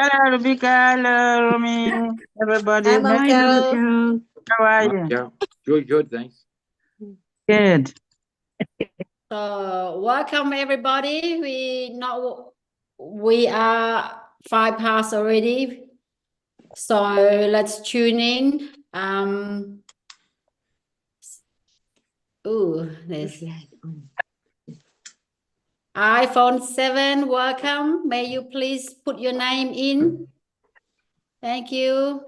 Hello, Rebecca. Hello, Romy. Everybody. Hi, Nice Hi, to meet Michael. you. How are you? Yeah, good, thanks. Good. So welcome everybody. We are 5 past already. So let's tune in. There's iPhone 7. Welcome. May you please put your name in. Thank you.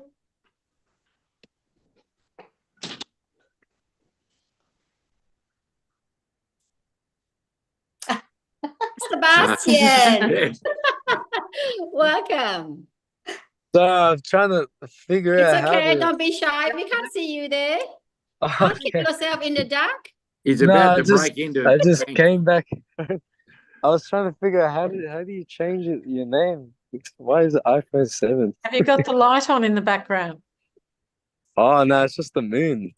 Sebastian. Welcome. So I'm trying to figure It's out how okay. to. Don't be shy. We can't see you there. Don't keep Okay. yourself in the dark. He's No, about I to just break into I just Frank. came back. I was trying to figure out how do you change your name? Why is it iPhone 7? Have you got the light on in the background? Oh no, it's just the moon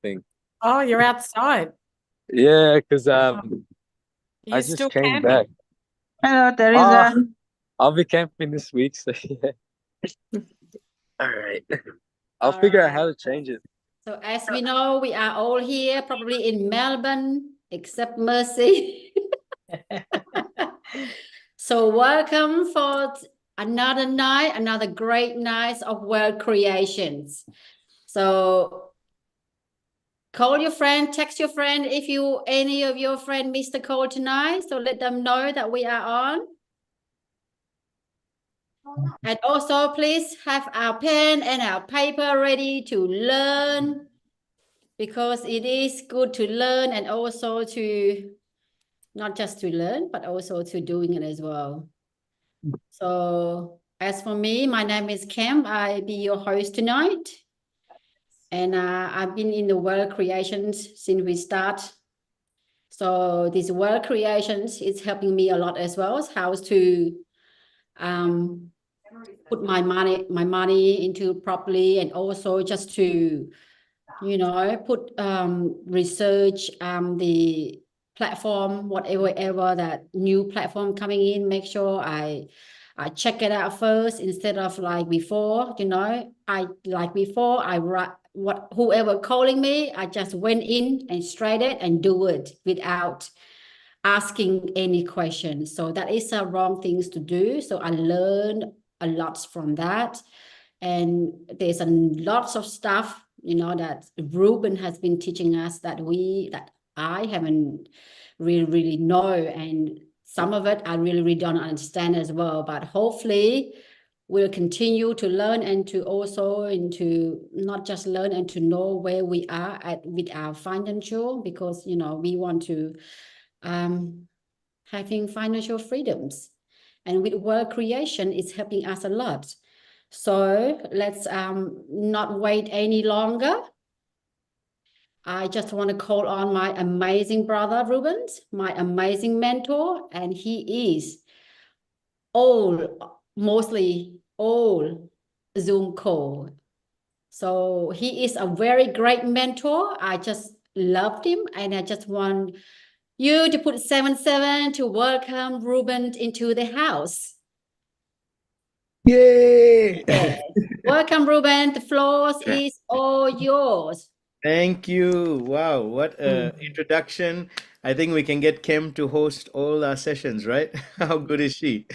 thing. Oh, you're outside. Yeah, because Are I you just still came camping? back. Hello, Teresa. Ah, I'll be camping this week, so yeah. All right. I'll figure out how to change it. So as we know, we are all here, probably in Melbourne, except Mercy. So welcome for another night, another great night of world creations. So call your friend, text your friend if any of your friend missed the call tonight. So let them know that we are on. And also please have our pen and our paper ready to learn, because it is good to learn and also to not just to learn, but also to doing it as well. So as for me, my name is Kim. I'll be your host tonight. And I've been in the world creations since we start. So this world creations is helping me a lot as well, how to put my money into properly, and also just to, put research the platform, whatever that new platform coming in, make sure I check it out first, instead of like before, whoever calling me, I just went in and straight it and do it without asking any questions. So that is a wrong things to do. So I learned a lot from that. And there's a lots of stuff, that Ruben has been teaching us that I haven't really know. And some of it I really don't understand as well. But hopefully we'll continue to learn, and to also into not just learn and to know where we are at with our financial, because we want to having financial freedoms, and with world creation it's helping us a lot. So let's not wait any longer. I just want to call on my amazing brother Rubens, my amazing mentor, and he is mostly all Zoom call. So he is a very great mentor. I just loved him, and I just want you to put 77 to welcome Ruben into the house. Yay! Yes. Welcome, Ruben. The floor is all yours. Thank you. Wow, what a introduction. I think we can get Kim to host all our sessions, right? How good is she?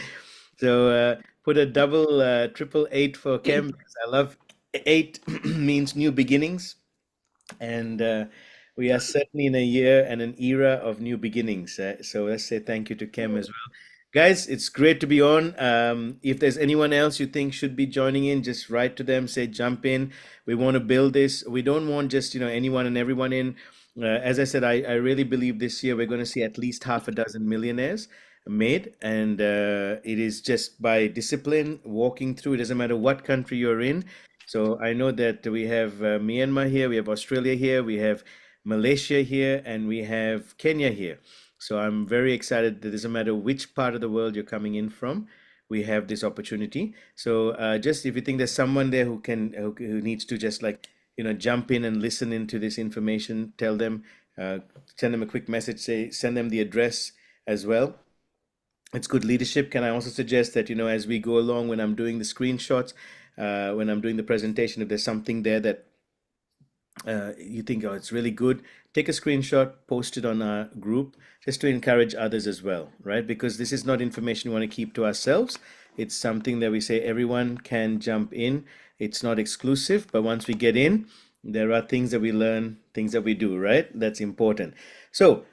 So put a double, triple eight for Kim, because I love eight means new beginnings. And we are certainly in a year and an era of new beginnings. So let's say thank you to Kim as well. Guys, it's great to be on. If there's anyone else you think should be joining in, just write to them, say jump in. We want to build this. We don't want just anyone and everyone in. As I said, I really believe this year we're going to see at least half a dozen millionaires made, and it is just by discipline, walking through. It doesn't matter what country you're in. So I know that we have Myanmar here, we have Australia here, we have Malaysia here, and we have Kenya here. So I'm very excited that it doesn't matter which part of the world you're coming in from, we have this opportunity. So just if you think there's someone there who needs to just jump in and listen into this information, tell them, send them a quick message, send them the address as well. it's good leadership. Can I also suggest that, as we go along, when I'm doing the screenshots, when I'm doing the presentation, if there's something there that you think, oh, it's really good, take a screenshot, post it on our group, just to encourage others as well, right? Because this is not information we want to keep to ourselves. It's something that we say everyone can jump in. It's not exclusive, but once we get in, there are things that we learn, things that we do, right? That's important. So,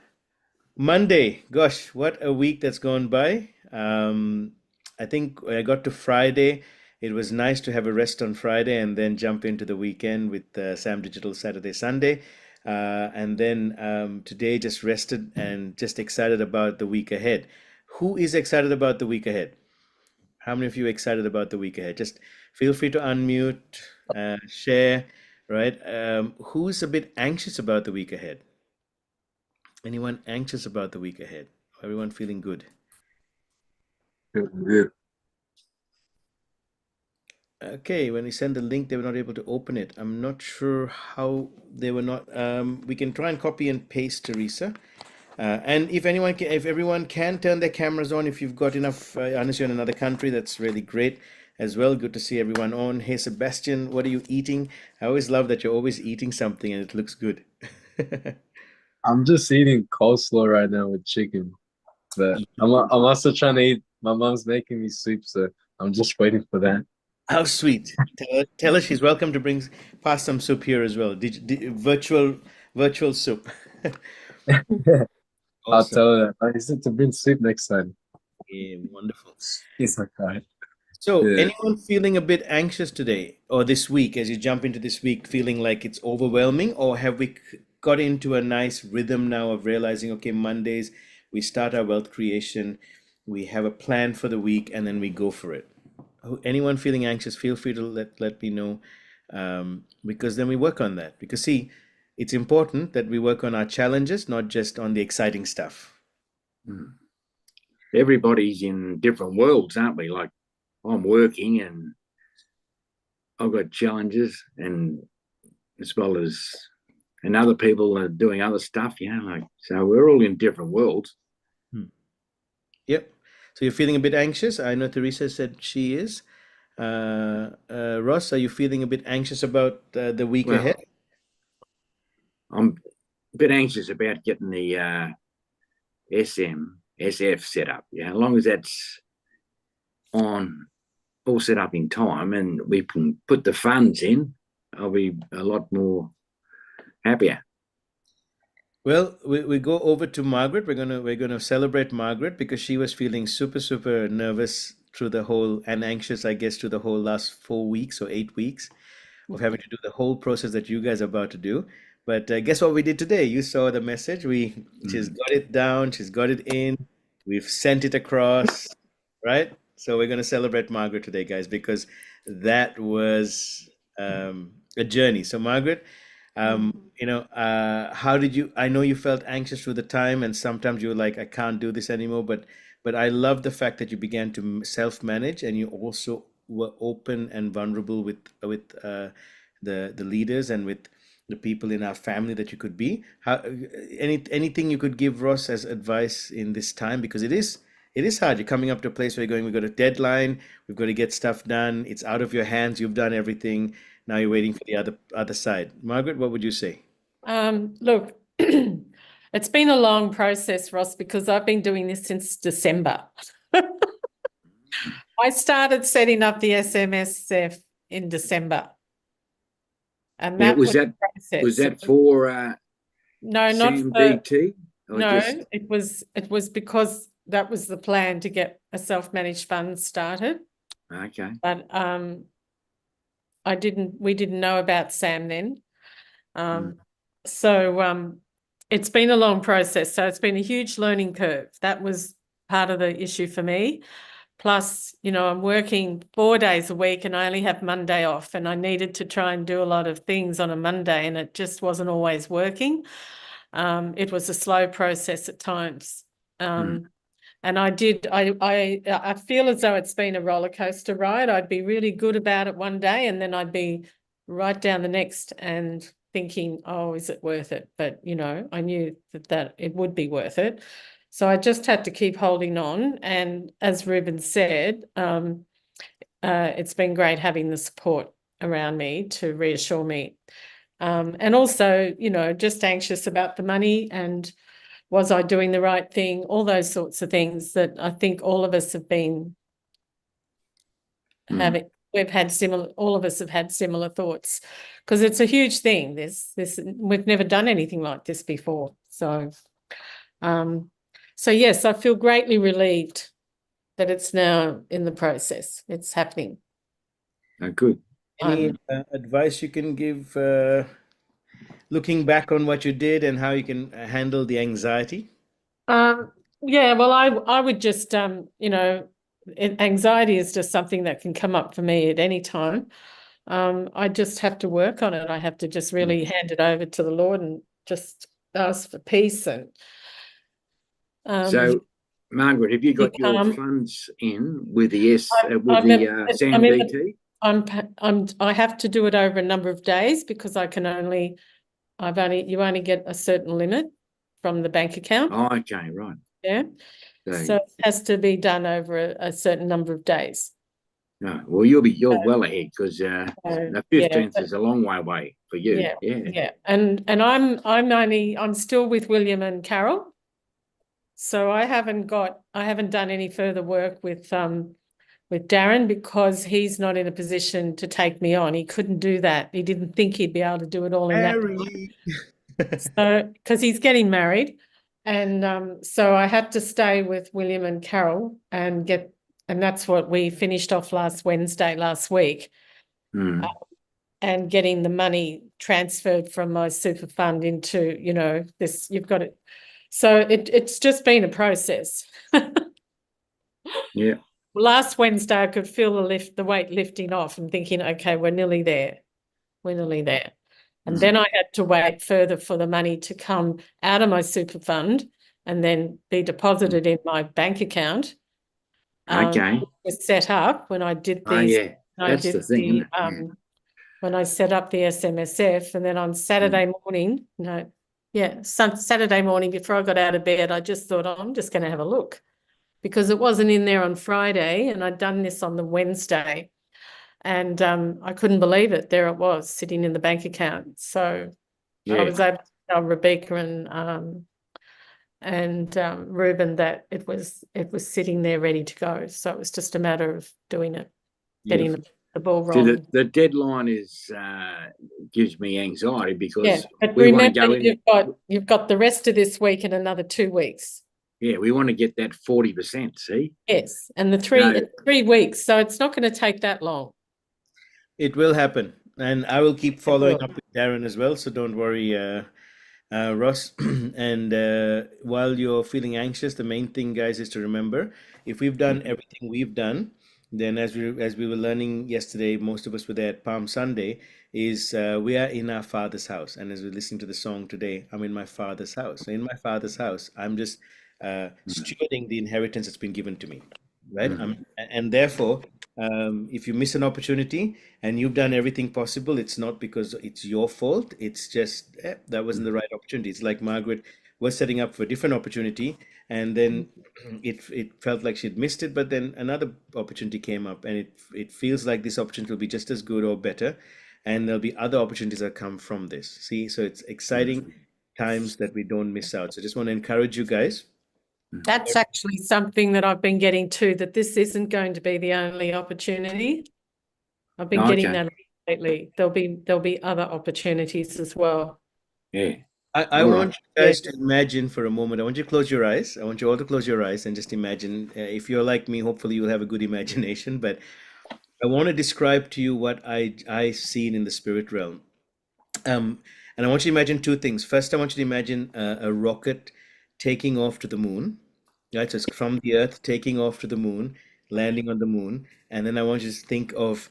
Monday, gosh, what a week that's gone by. I think when I got to Friday, it was nice to have a rest on Friday and then jump into the weekend with Sam Digital Saturday, Sunday. And then today just rested and just excited about the week ahead. Who is excited about the week ahead? How many of you are excited about the week ahead? Just feel free to unmute, share, right? Who's a bit anxious about the week ahead? Anyone anxious about the week ahead? Everyone feeling good? Good. Okay, when we send the link, they were not able to open it. I'm not sure how they were not. We can try and copy and paste, Teresa. And if everyone can turn their cameras on, if you've got enough, unless you're in another country, that's really great as well. Good to see everyone on. Hey, Sebastian, what are you eating? I always love that you're always eating something and it looks good. I'm just eating coleslaw right now with chicken, but I'm also trying to eat. My mom's making me soup, so I'm just waiting for that. How sweet. Tell her she's welcome to pass some soup here as well. Virtual soup. I'll Awesome. tell her. I said to bring soup next time. Yeah, wonderful. He's like, all right. So, Yeah. anyone feeling a bit anxious today or this week as you jump into this week, feeling like it's overwhelming, or have we got into a nice rhythm now of realizing, okay, Mondays we start our wealth creation, we have a plan for the week, and then we go for it? Anyone feeling anxious, feel free to let me know, because then we work on that. Because see, it's important that we work on our challenges, not just on the exciting stuff. Everybody's in different worlds, aren't we? Like I'm working and I've got challenges, and as well as and other people are doing other stuff, like so we're all in different worlds. Yep. So you're feeling a bit anxious. I know Teresa said she is. Ross, are you feeling a bit anxious about the week Well, ahead? I'm a bit anxious about getting the SF set up. As long as that's all set up in time and we can put the funds in, I'll be a lot more happier. Well, we go over to Margaret. We're gonna celebrate Margaret because she was feeling super nervous through the whole, and anxious, I guess, through the whole last 4 weeks or 8 weeks of having to do the whole process that you guys are about to do. But guess what we did today? You saw the message. She's got it down. She's got it in. We've sent it across, right? So we're gonna celebrate Margaret today, guys, because that was a journey. So Margaret, how did you? I know you felt anxious through the time, and sometimes you were like, I can't do this anymore. But I love the fact that you began to self-manage, and you also were open and vulnerable with the leaders and with the people in our family that you could be. Anything you could give Ross as advice in this time, because it is hard. You're coming up to a place where you're going, we've got a deadline, we've got to get stuff done. It's out of your hands. You've done everything. Now you're waiting for the other side. Margaret, what would you say? Look, it's been a long process, Ross, because I've been doing this since December. I started setting up the SMSF in December. And that was that for no, not Sam for DT? no, it was because that was the plan to get a self-managed fund started. Okay. But we didn't know about Sam then. So it's been a long process. So it's been a huge learning curve. That was part of the issue for me. Plus, I'm working 4 days a week and I only have Monday off, and I needed to try and do a lot of things on a Monday, and it just wasn't always working. It was a slow process at times. And I feel as though it's been a roller coaster ride. I'd be really good about it one day and then I'd be right down the next and thinking, oh, is it worth it? But, I knew that it would be worth it. So I just had to keep holding on. And as Ruben said, it's been great having the support around me to reassure me. And also, you know, just anxious about the money and was I doing the right thing? All those sorts of things that I think all of us have been having. All of us have had similar thoughts because it's a huge thing. We've never done anything like this before. So yes, I feel greatly relieved that it's now in the process. It's happening. Oh, good. Any advice you can give looking back on what you did and how you can handle the anxiety? Yeah, well, I would just, you know, anxiety is just something that can come up for me at any time. I just have to work on it. I have to just really hand it over to the Lord and just ask for peace and So, Margaret, have you got your calm. funds in with the I'm in SAMDT? I have to do it over a number of days because you only get a certain limit from the bank account. Oh, okay, right. Yeah. So it has to be done over a certain number of days. No, well, you're well ahead because the 15th is a long way away for you. Yeah. And I'm still with William and Carol. So I haven't done any further work with Darren because he's not in a position to take me on. He couldn't do that. He didn't think he'd be able to do it all in that time. So because he's getting married. And so I had to stay with William and Carol and that's what we finished off last Wednesday last week. And getting the money transferred from my super fund into, you know, this, you've got it. So it's just been a process. Yeah. Last Wednesday, I could feel the weight lifting off and thinking, okay, we're nearly there. And then I had to wait further for the money to come out of my super fund and then be deposited in my bank account. Okay. It was set up when I did these. Oh, yeah. That's the thing, isn't it? When I set up the SMSF, and then on Saturday morning, Saturday morning before I got out of bed, I just thought, I'm just going to have a look because it wasn't in there on Friday and I'd done this on the Wednesday. And I couldn't believe it. There it was sitting in the bank account. So I was able to tell Rebecca and Ruben that it was sitting there ready to go. So it was just a matter of doing it, getting the ball rolling. See, the deadline gives me anxiety because but we want remember to go you've got the rest of this week and another 2 weeks. Yeah, we want to get that 40%. See. Yes, and the 3 weeks. So it's not going to take that long. It will happen, and I will keep following up with Darren as well. So don't worry, Ross. And while you're feeling anxious, the main thing, guys, is to remember if we've done everything we've done, then as we were learning yesterday, most of us were there at Palm Sunday. Is we are in our Father's house, and as we listen to the song today, I'm in my Father's house. So in my Father's house, I'm just stewarding the inheritance that's been given to me, right? And therefore, if you miss an opportunity and you've done everything possible, it's not because it's your fault. It's just that wasn't the right opportunity. It's like Margaret was setting up for a different opportunity, and then it felt like she'd missed it, but then another opportunity came up, and it feels like this opportunity will be just as good or better, and there'll be other opportunities that come from this. See, so it's exciting times that we don't miss out. So I just want to encourage you guys. That's actually something that I've been getting to, that this isn't going to be the only opportunity. I've been getting that lately. There'll be other opportunities as well. Yeah. I want you guys to imagine for a moment. I want you to close your eyes. I want you all to close your eyes and just imagine. If you're like me, hopefully you'll have a good imagination. But I want to describe to you what I seen in the spirit realm. And I want you to imagine two things. First, I want you to imagine a rocket taking off to the moon. Right, so it's from the Earth taking off to the moon, landing on the moon, and then I want you to think of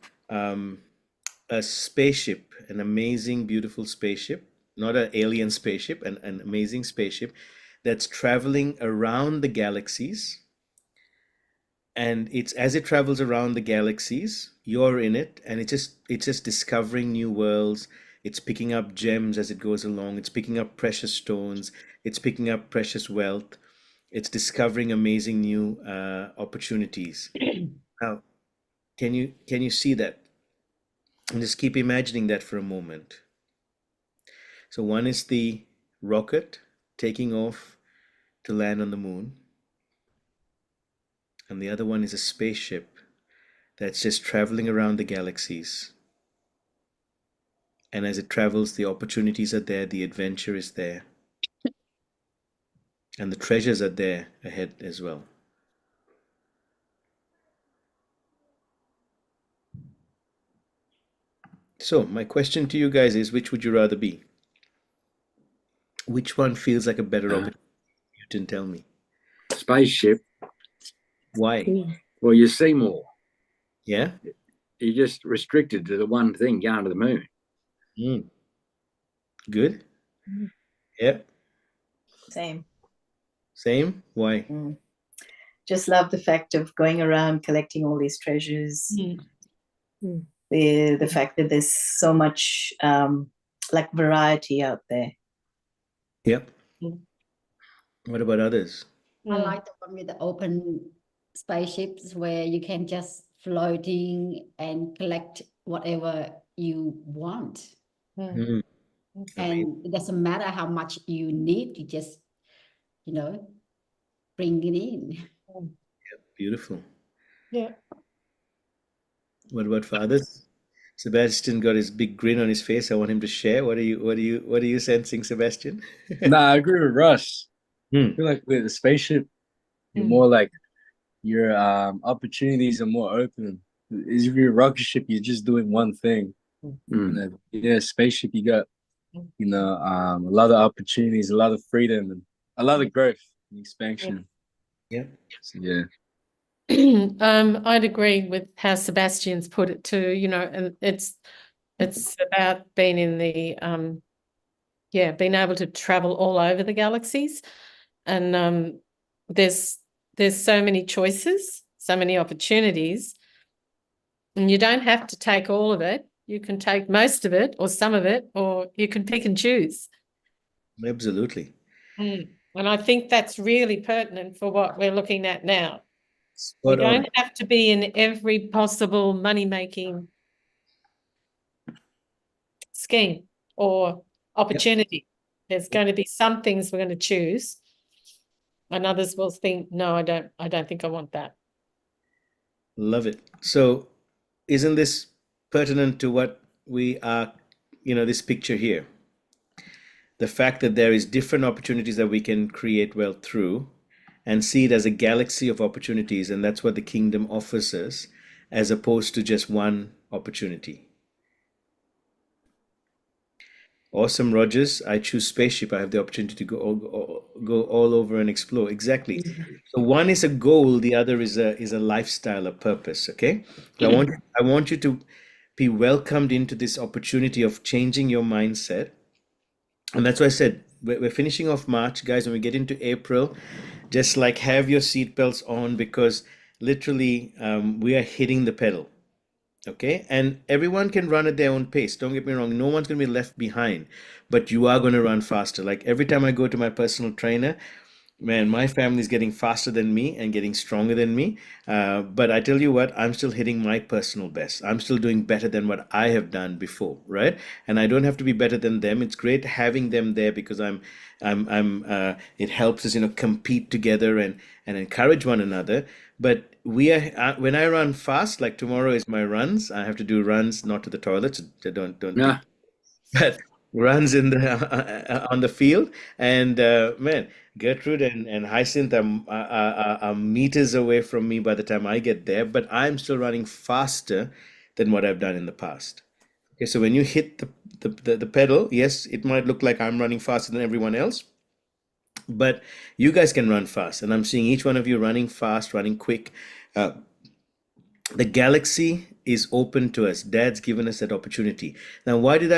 a spaceship, an amazing, beautiful spaceship, not an alien spaceship, an amazing spaceship that's traveling around the galaxies. And it's as it travels around the galaxies, you're in it, and it's just discovering new worlds. It's picking up gems as it goes along. It's picking up precious stones. It's picking up precious wealth. It's discovering amazing new opportunities. Now, can you see that? And just keep imagining that for a moment. So one is the rocket taking off to land on the moon, and the other one is a spaceship that's just traveling around the galaxies. And as it travels, the opportunities are there, the adventure is there, and the treasures are there ahead as well. So my question to you guys is, which would you rather be? Which one feels like a better opportunity? You didn't tell me. Spaceship. Why? Well, you see more. Yeah? You're just restricted to the one thing, going to the moon. Mm. Good? Yeah. Same. Same? Why? Just love the fact of going around collecting all these treasures. Mm. The fact that there's so much like variety out there. Yep. Mm. What about others? I like the one with the open spaceships where you can just floating and collect whatever you want. Mm. And it doesn't matter how much you need, you just, bring it in. Beautiful. Yeah. What about for others? Sebastian got his big grin on his face. I want him to share. What are you sensing, Sebastian? Nah, I agree with Russ. Hmm. I feel like with the spaceship, you're Mm. more like your opportunities are more open. If you're a rocket ship, you're just doing one thing. And then, spaceship, you got a lot of opportunities, a lot of freedom, and a lot of growth and expansion. Yeah. So, yeah. I'd agree with how Sebastian's put it too, and it's about being in the being able to travel all over the galaxies, and there's so many choices, so many opportunities, and you don't have to take all of it. You can take most of it or some of it, or you can pick and choose. Absolutely. And I think that's really pertinent for what we're looking at now. You Spot on. don't have to be in every possible money-making scheme or opportunity. There's going to be some things we're going to choose, and others will think, no, I don't think I want that. Love it. So, isn't this pertinent to what we are, this picture here? The fact that there is different opportunities that we can create wealth through, and see it as a galaxy of opportunities, and that's what the kingdom offers us, as opposed to just one opportunity. Awesome, Rogers. I choose spaceship. I have the opportunity to go all over and explore. Exactly. So one is a goal, the other is a lifestyle, a purpose. Okay. So I want you to be welcomed into this opportunity of changing your mindset, and that's why I said we're finishing off March, guys. When we get into April, just like have your seatbelts on, because literally we are hitting the pedal. Okay, and everyone can run at their own pace. Don't get me wrong, no one's going to be left behind, but you are going to run faster. Like every time I go to my personal trainer, man, my family is getting faster than me and getting stronger than me. But I tell you what, I'm still hitting my personal best. I'm still doing better than what I have done before, right? And I don't have to be better than them. It's great having them there, because it helps us, compete together and encourage one another. But we are when I run fast, like tomorrow is my runs. I have to do runs, not to the toilet. So don't Nah. but runs in the on the field, and man, Gertrude and Hyacinth are meters away from me by the time I get there, but I'm still running faster than what I've done in the past. Okay, so when you hit the pedal, yes, it might look like I'm running faster than everyone else, but you guys can run fast, and I'm seeing each one of you running fast, running quick. The galaxy is open to us. Dad's given us that opportunity. Now, why did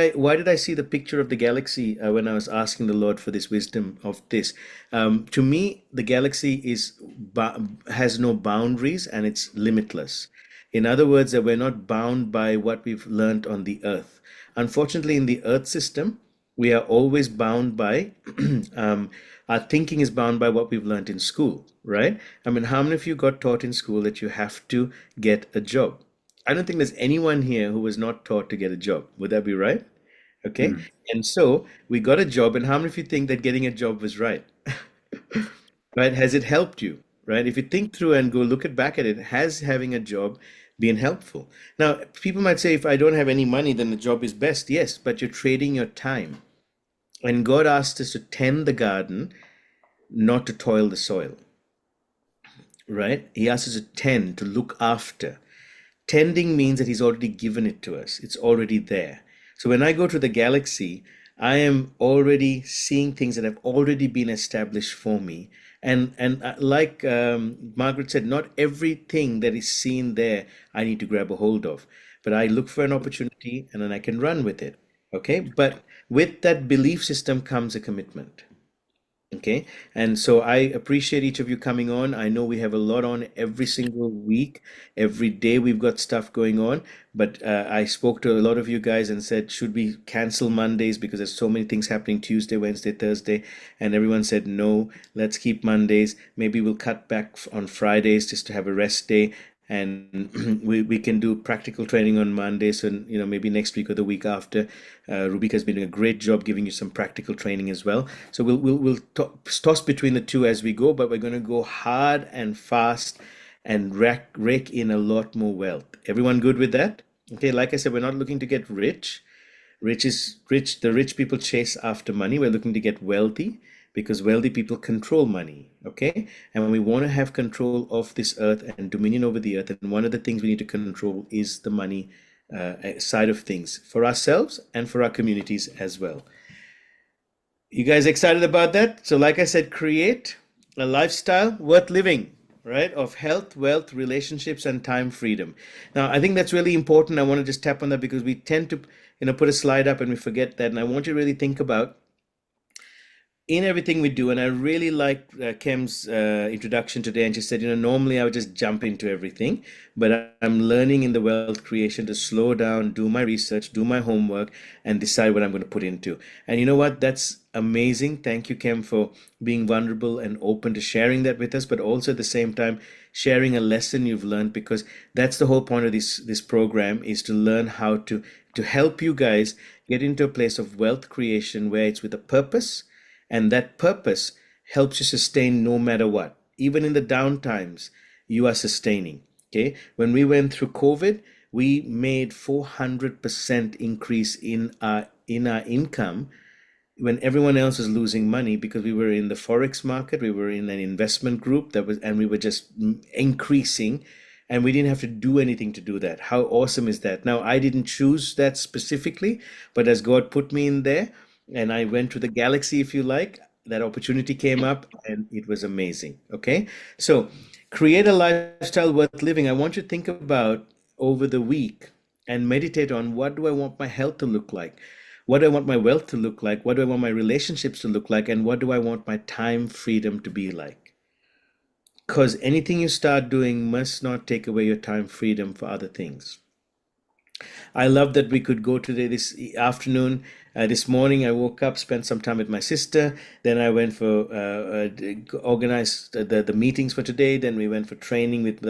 I see the picture of the galaxy when I was asking the Lord for this wisdom of this? To me, the galaxy has no boundaries, and it's limitless. In other words, that we're not bound by what we've learned on the earth. Unfortunately, in the earth system, We are always bound by, our thinking is bound by what we've learned in school, right? I mean, how many of you got taught in school that you have to get a job? I don't think there's anyone here who was not taught to get a job. Would that be right? Okay. Mm. And so we got a job, and how many of you think that getting a job was right? Right? Has it helped you? Right? If you think through and go look at back at it, has having a job been helpful? Now, people might say, if I don't have any money, then the job is best. Yes, but you're trading your time. And God asked us to tend the garden, not to toil the soil. Right? He asked us to tend, to look after. Tending means that He's already given it to us, it's already there. So when I go to the galaxy, I am already seeing things that have already been established for me. And like Margaret said, not everything that is seen there I need to grab a hold of, but I look for an opportunity and then I can run with it. Okay, but with that belief system comes a commitment. Okay, and so I appreciate each of you coming on. I know we have a lot on every single week. Every day we've got stuff going on. But I spoke to a lot of you guys and said, should we cancel Mondays because there's so many things happening Tuesday, Wednesday, Thursday? And everyone said, no, let's keep Mondays. Maybe we'll cut back on Fridays just to have a rest day. And we can do practical training on Mondays, and maybe next week or the week after. Rubika has been doing a great job giving you some practical training as well. So we'll toss between the two as we go, but we're going to go hard and fast and rake in a lot more wealth. Everyone good with that? Okay, like I said, we're not looking to get rich. The rich people chase after money. We're looking to get wealthy because wealthy people control money. Okay, and we want to have control of this earth and dominion over the earth. And one of the things we need to control is the money side of things for ourselves and for our communities as well. You guys excited about that? So like I said, create a lifestyle worth living, right? Of health, wealth, relationships, and time freedom. Now, I think that's really important. I want to just tap on that because we tend to, put a slide up and we forget that. And I want you to really think about in everything we do. And I really like Kim's introduction today. And she said, normally I would just jump into everything, but I'm learning in the wealth creation to slow down, do my research, do my homework, and decide what I'm going to put into. And you know what? That's amazing. Thank you, Kim, for being vulnerable and open to sharing that with us, but also at the same time, sharing a lesson you've learned, because that's the whole point of this program, is to learn how to help you guys get into a place of wealth creation where it's with a purpose. And that purpose helps you sustain no matter what. Even in the down times, you are sustaining. Okay. When we went through COVID, we made 400% increase in our income when everyone else was losing money, because we were in the Forex market, we were in an investment group and we were just increasing, and we didn't have to do anything to do that. How awesome is that? Now, I didn't choose that specifically, but as God put me in there, and I went to the galaxy, if you like, that opportunity came up and it was amazing. Okay. So create a lifestyle worth living. I want you to think about over the week and meditate on, what do I want my health to look like? What do I want my wealth to look like? What do I want my relationships to look like? And what do I want my time freedom to be like? Because anything you start doing must not take away your time freedom for other things. I love that we could go today, this afternoon. This morning, I woke up, spent some time with my sister. Then I went for organized the meetings for today. Then we went for training with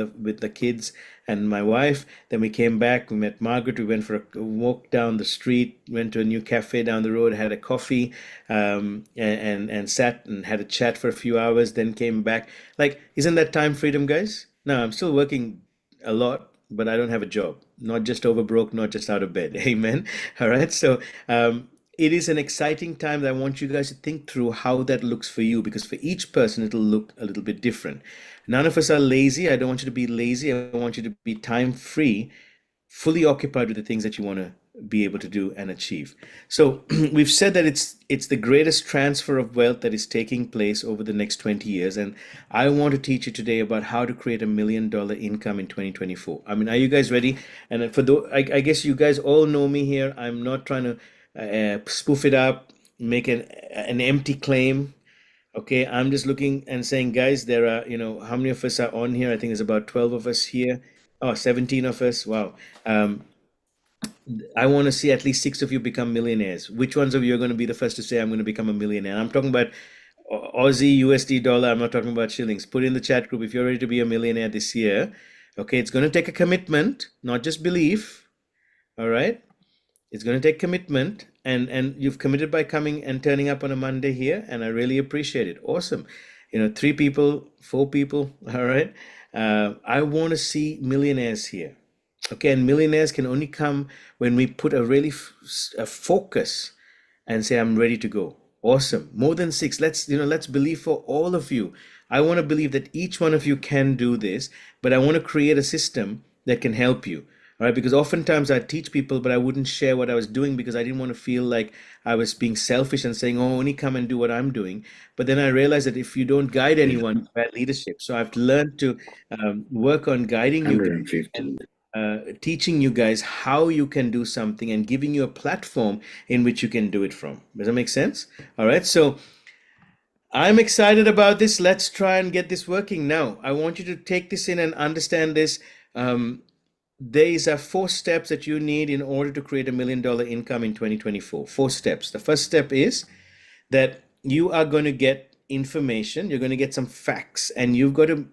the kids and my wife. Then we came back. We met Margaret. We went for a walk down the street. Went to a new cafe down the road. Had a coffee, and sat and had a chat for a few hours. Then came back. Like, isn't that time freedom, guys? No, I'm still working a lot, but I don't have a job. Not just over broke, not just out of bed. Amen. All right. So it is an exciting time that I want you guys to think through how that looks for you, because for each person, it'll look a little bit different. None of us are lazy. I don't want you to be lazy. I want you to be time free, fully occupied with the things that you want to be able to do and achieve. So we've said that it's the greatest transfer of wealth that is taking place over the next 20 years. And I want to teach you today about how to create $1 million income in 2024. I mean, are you guys ready? And for those, I guess you guys all know me here. I'm not trying to spoof it up, make an empty claim. Okay, I'm just looking and saying, guys, there are, how many of us are on here? I think there's about 12 of us here. Oh, 17 of us. Wow. I want to see at least 6 of you become millionaires. Which ones of you are going to be the first to say, I'm going to become a millionaire? I'm talking about Aussie, USD, dollar. I'm not talking about shillings. Put in the chat group if you're ready to be a millionaire this year. Okay, it's going to take a commitment, not just belief. All right, it's going to take commitment, and you've committed by coming and turning up on a Monday here, and I really appreciate it. Awesome. 3 people, 4 people. All right. I want to see millionaires here. Okay, and millionaires can only come when we put a really a focus and say, I'm ready to go. Awesome. More than 6. Let's believe for all of you. I want to believe that each one of you can do this, but I want to create a system that can help you. All right, because oftentimes I teach people, but I wouldn't share what I was doing because I didn't want to feel like I was being selfish and saying, oh, only come and do what I'm doing. But then I realized that if you don't guide anyone, it's bad leadership. So I've learned to work on guiding you guys 150. and teaching you guys how you can do something and giving you a platform in which you can do it from. Does that make sense? All right, so I'm excited about this. Let's try and get this working now. I want you to take this in and understand this. These are 4 steps that you need in order to create $1 million income in 2024. 4 steps. The first step is that you are going to get information, you're going to get some facts, and you've got to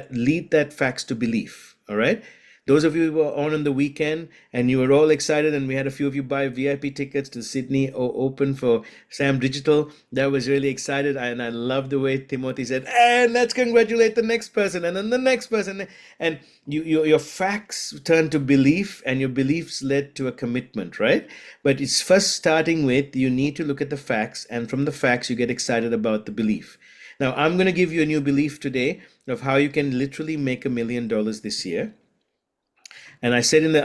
lead that facts to belief. All right. Those of you who were on the weekend and you were all excited, and we had a few of you buy VIP tickets to Sydney Open for Sam Digital. That was really excited, and I love the way Timothy said, and let's congratulate the next person, and then the next person, and your facts turned to belief, and your beliefs led to a commitment, right? But it's first starting with, you need to look at the facts, and from the facts you get excited about the belief. Now I'm going to give you a new belief today of how you can literally make $1 million this year. And I said in the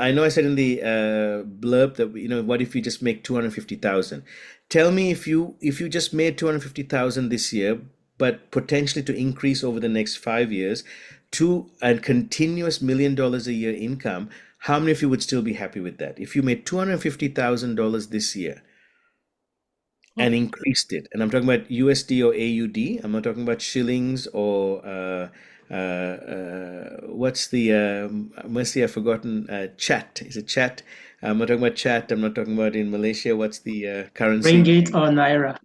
blurb that, what if you just make 250,000? Tell me if you just made 250,000 this year, but potentially to increase over the next 5 years to a continuous $1 million a year income, how many of you would still be happy with that? If you made $250,000 this year and increased it, and I'm talking about USD or AUD, I'm not talking about shillings or what's the mercy, I've forgotten, chat. Is it chat? I'm not talking about chat. I'm not talking about in Malaysia. What's the currency? Ringgit or Naira.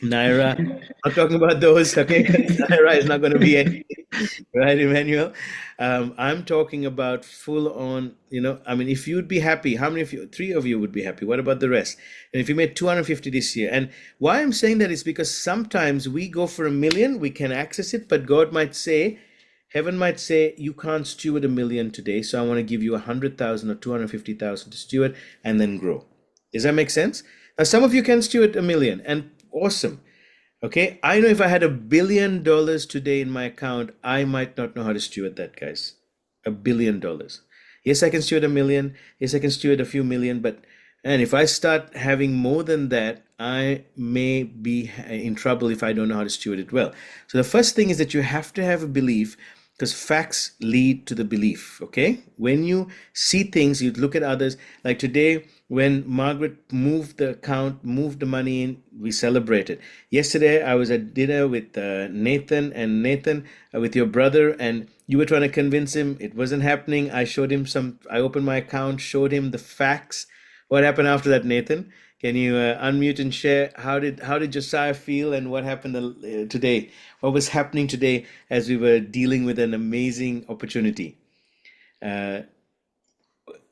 Naira. I'm talking about those, okay? Naira is not going to be anything, right, Emmanuel? I'm talking about full on, if you'd be happy, how many of you, 3 of you would be happy? What about the rest? And if you made 250 this year, and why I'm saying that is because sometimes we go for $1 million, we can access it, but God might say, heaven might say, you can't steward $1 million today, so I want to give you 100,000 or 250,000 to steward and then grow. Does that make sense? Now, some of you can steward $1 million, and awesome. Okay, I know if I had $1 billion today in my account, I might not know how to steward that, guys. $1 billion. Yes, I can steward $1 million. Yes, I can steward a few million, and if I start having more than that, I may be in trouble if I don't know how to steward it well. So the first thing is that you have to have a belief, because facts lead to the belief. Okay, when you see things, you look at others. Like today, when Margaret moved the money in, we celebrated. Yesterday, I was at dinner with Nathan, with your brother, and you were trying to convince him it wasn't happening. I opened my account, showed him the facts. What happened after that, Nathan? Can you unmute and share how did Josiah feel, and what happened today? What was happening today as we were dealing with an amazing opportunity?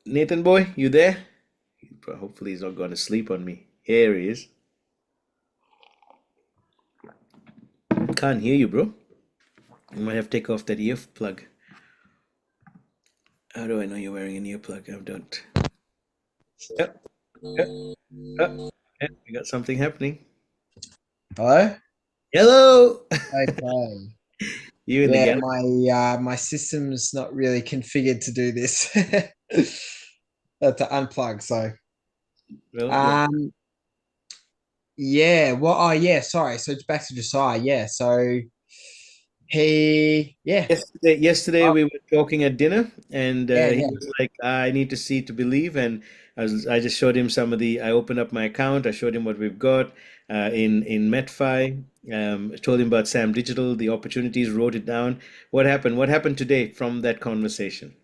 Nathan boy, you there? Hopefully he's not going to sleep on me. Here he is. Can't hear you, bro. You might have to take off that earplug. How do I know you're wearing an earplug? I don't. Yep. We got something happening. Hello? Hello. Okay. You in the Yeah, gallery? my system's not really configured to do this. To unplug, so Well, sorry. So it's back to Josiah. So yesterday Oh. we were talking at dinner, and Yeah, he yeah. was like, I need to see to believe, and I just showed him I opened up my account, I showed him what we've got in MetFi, told him about Sam Digital, the opportunities, wrote it down. What happened today from that conversation?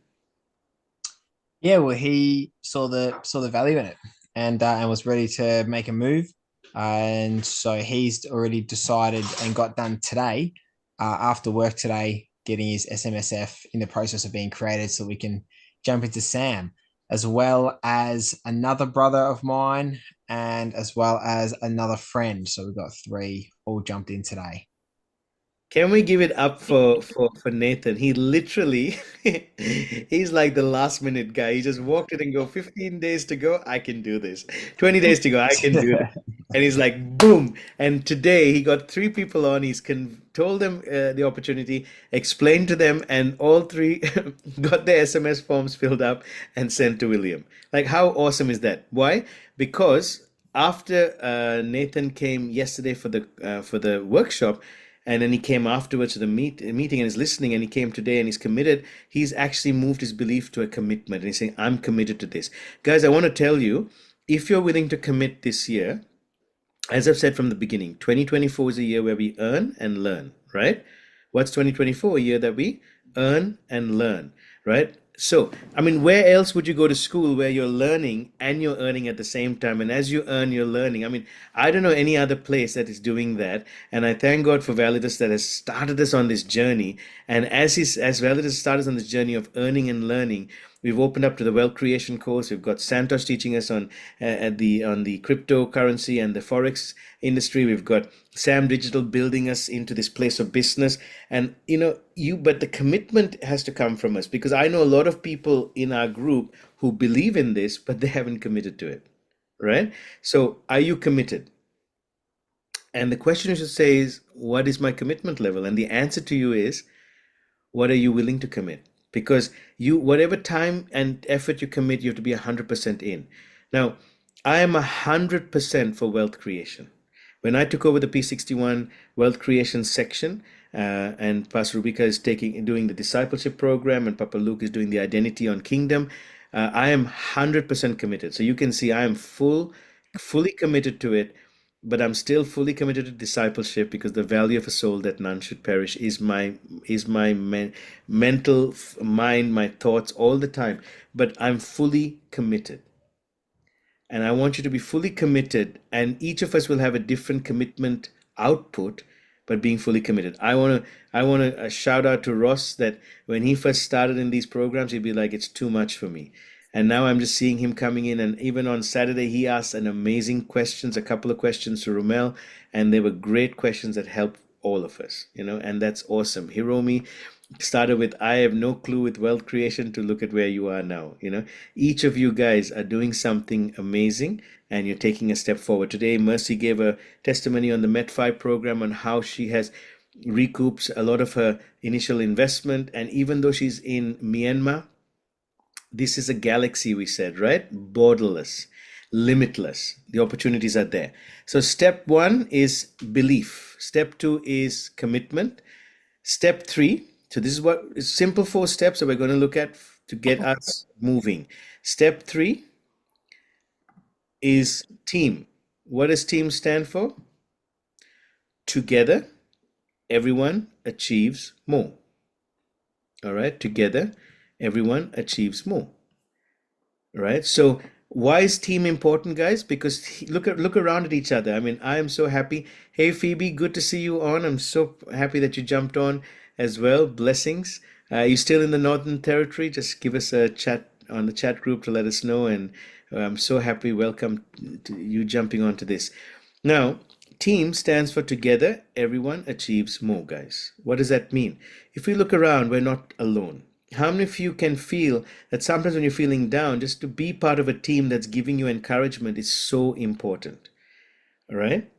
Yeah, well, he saw the value in it, and was ready to make a move, and so he's already decided and got done today, after work today, getting his SMSF in the process of being created, so we can jump into Sam, as well as another brother of mine, and as well as another friend. So we've got three all jumped in today. Can we give it up for Nathan? He literally he's like the last minute guy. He just walked in and go 15 days to go, I can do this. 20 days to go, I can do this. And he's like boom. And today he got three people on. He's told them the opportunity, explained to them, and all three got their SMS forms filled up and sent to William. Like how awesome is that? Why? Because after Nathan came yesterday for the workshop, and then he came afterwards to the meeting and is listening, and he came today and he's committed. He's actually moved his belief to a commitment, and he's saying, I'm committed to this. Guys, I want to tell you, if you're willing to commit this year, as I've said from the beginning, 2024 is a year where we earn and learn, right? What's 2024? A year that we earn and learn, right? So, I mean, where else would you go to school where you're learning and you're earning at the same time? And as you earn, you're learning. I mean, I don't know any other place that is doing that. And I thank God for Validus that has started us on this journey. And as Validus started us on this journey of earning and learning, we've opened up to the wealth creation course. We've got Santos teaching us on the cryptocurrency and the forex industry. We've got Sam Digital building us into this place of business. And but the commitment has to come from us, because I know a lot of people in our group who believe in this, but they haven't committed to it, right? So are you committed? And the question you should say is, what is my commitment level? And the answer to you is, what are you willing to commit? Because whatever time and effort you commit, you have to be 100% in. Now, I am 100% for wealth creation. When I took over the P61 wealth creation section, and Pastor Rubika is doing the discipleship program, and Papa Luke is doing the identity on kingdom, I am 100% committed. So you can see I am fully committed to it, but I'm still fully committed to discipleship, because the value of a soul that none should perish is my mental mind, my thoughts all the time. But I'm fully committed. And I want you to be fully committed, and each of us will have a different commitment output, but being fully committed. I want to shout out to Ross that when he first started in these programs, he'd be like, it's too much for me. And now I'm just seeing him coming in, and even on Saturday, he asked an amazing questions, a couple of questions to Romel, and they were great questions that helped all of us, and that's awesome. Hiromi started with, I have no clue with wealth creation, to look at where you are now. Each of you guys are doing something amazing, and you're taking a step forward. Today, Mercy gave a testimony on the Met5 program on how she has recouped a lot of her initial investment. And even though she's in Myanmar, this is a galaxy, we said, right? Borderless, limitless. The opportunities are there. So step 1 is belief. Step 2 is commitment. Step 3, so this is what is simple 4 steps that we're going to look at to get us moving. Step 3 is team. What does team stand for? Together, everyone achieves more. All right, together, everyone achieves more. All right, so why is team important, guys? Because look around at each other. I mean, I am so happy. Hey, Phoebe, good to see you on. I'm so happy that you jumped on as well. Blessings. You still in the Northern Territory? Just give us a chat on the chat group to let us know. And I'm so happy. Welcome to you jumping onto this. Now, team stands for together, everyone achieves more, guys. What does that mean? If we look around, we're not alone. How many of you can feel that sometimes when you're feeling down, just to be part of a team that's giving you encouragement is so important? All right.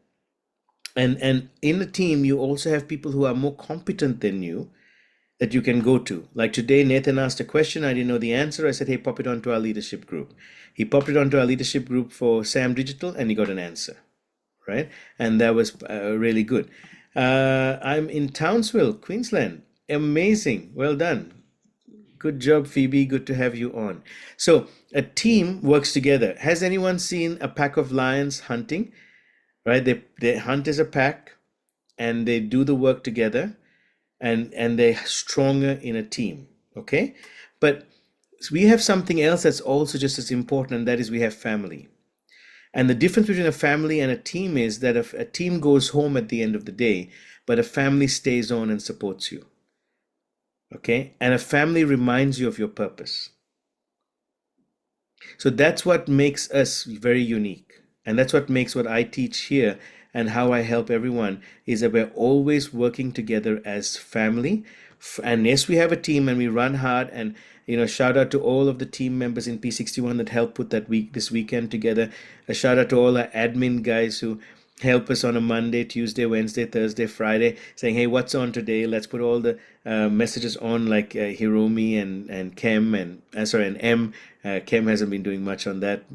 And in the team, you also have people who are more competent than you that you can go to. Like today, Nathan asked a question. I didn't know the answer. I said, hey, pop it onto our leadership group. He popped it onto our leadership group for Sam Digital, and he got an answer. Right. And that was really good. I'm in Townsville, Queensland. Amazing. Well done. Good job, Phoebe. Good to have you on. So a team works together. Has anyone seen a pack of lions hunting? Right? They hunt as a pack, and they do the work together, and they're stronger in a team. Okay? But we have something else that's also just as important, and that is we have family. And the difference between a family and a team is that if a team goes home at the end of the day, but a family stays on and supports you. Okay? And a family reminds you of your purpose. So that's what makes us very unique. And that's what makes what I teach here and how I help everyone is that we're always working together as family. And yes, we have a team and we run hard. And shout out to all of the team members in P61 that helped put this weekend together. A shout out to all our admin guys who help us on a Monday, Tuesday, Wednesday, Thursday, Friday, saying, hey, what's on today? Let's put all the messages on, like Hiromi and Kem and M. Kem hasn't been doing much on that.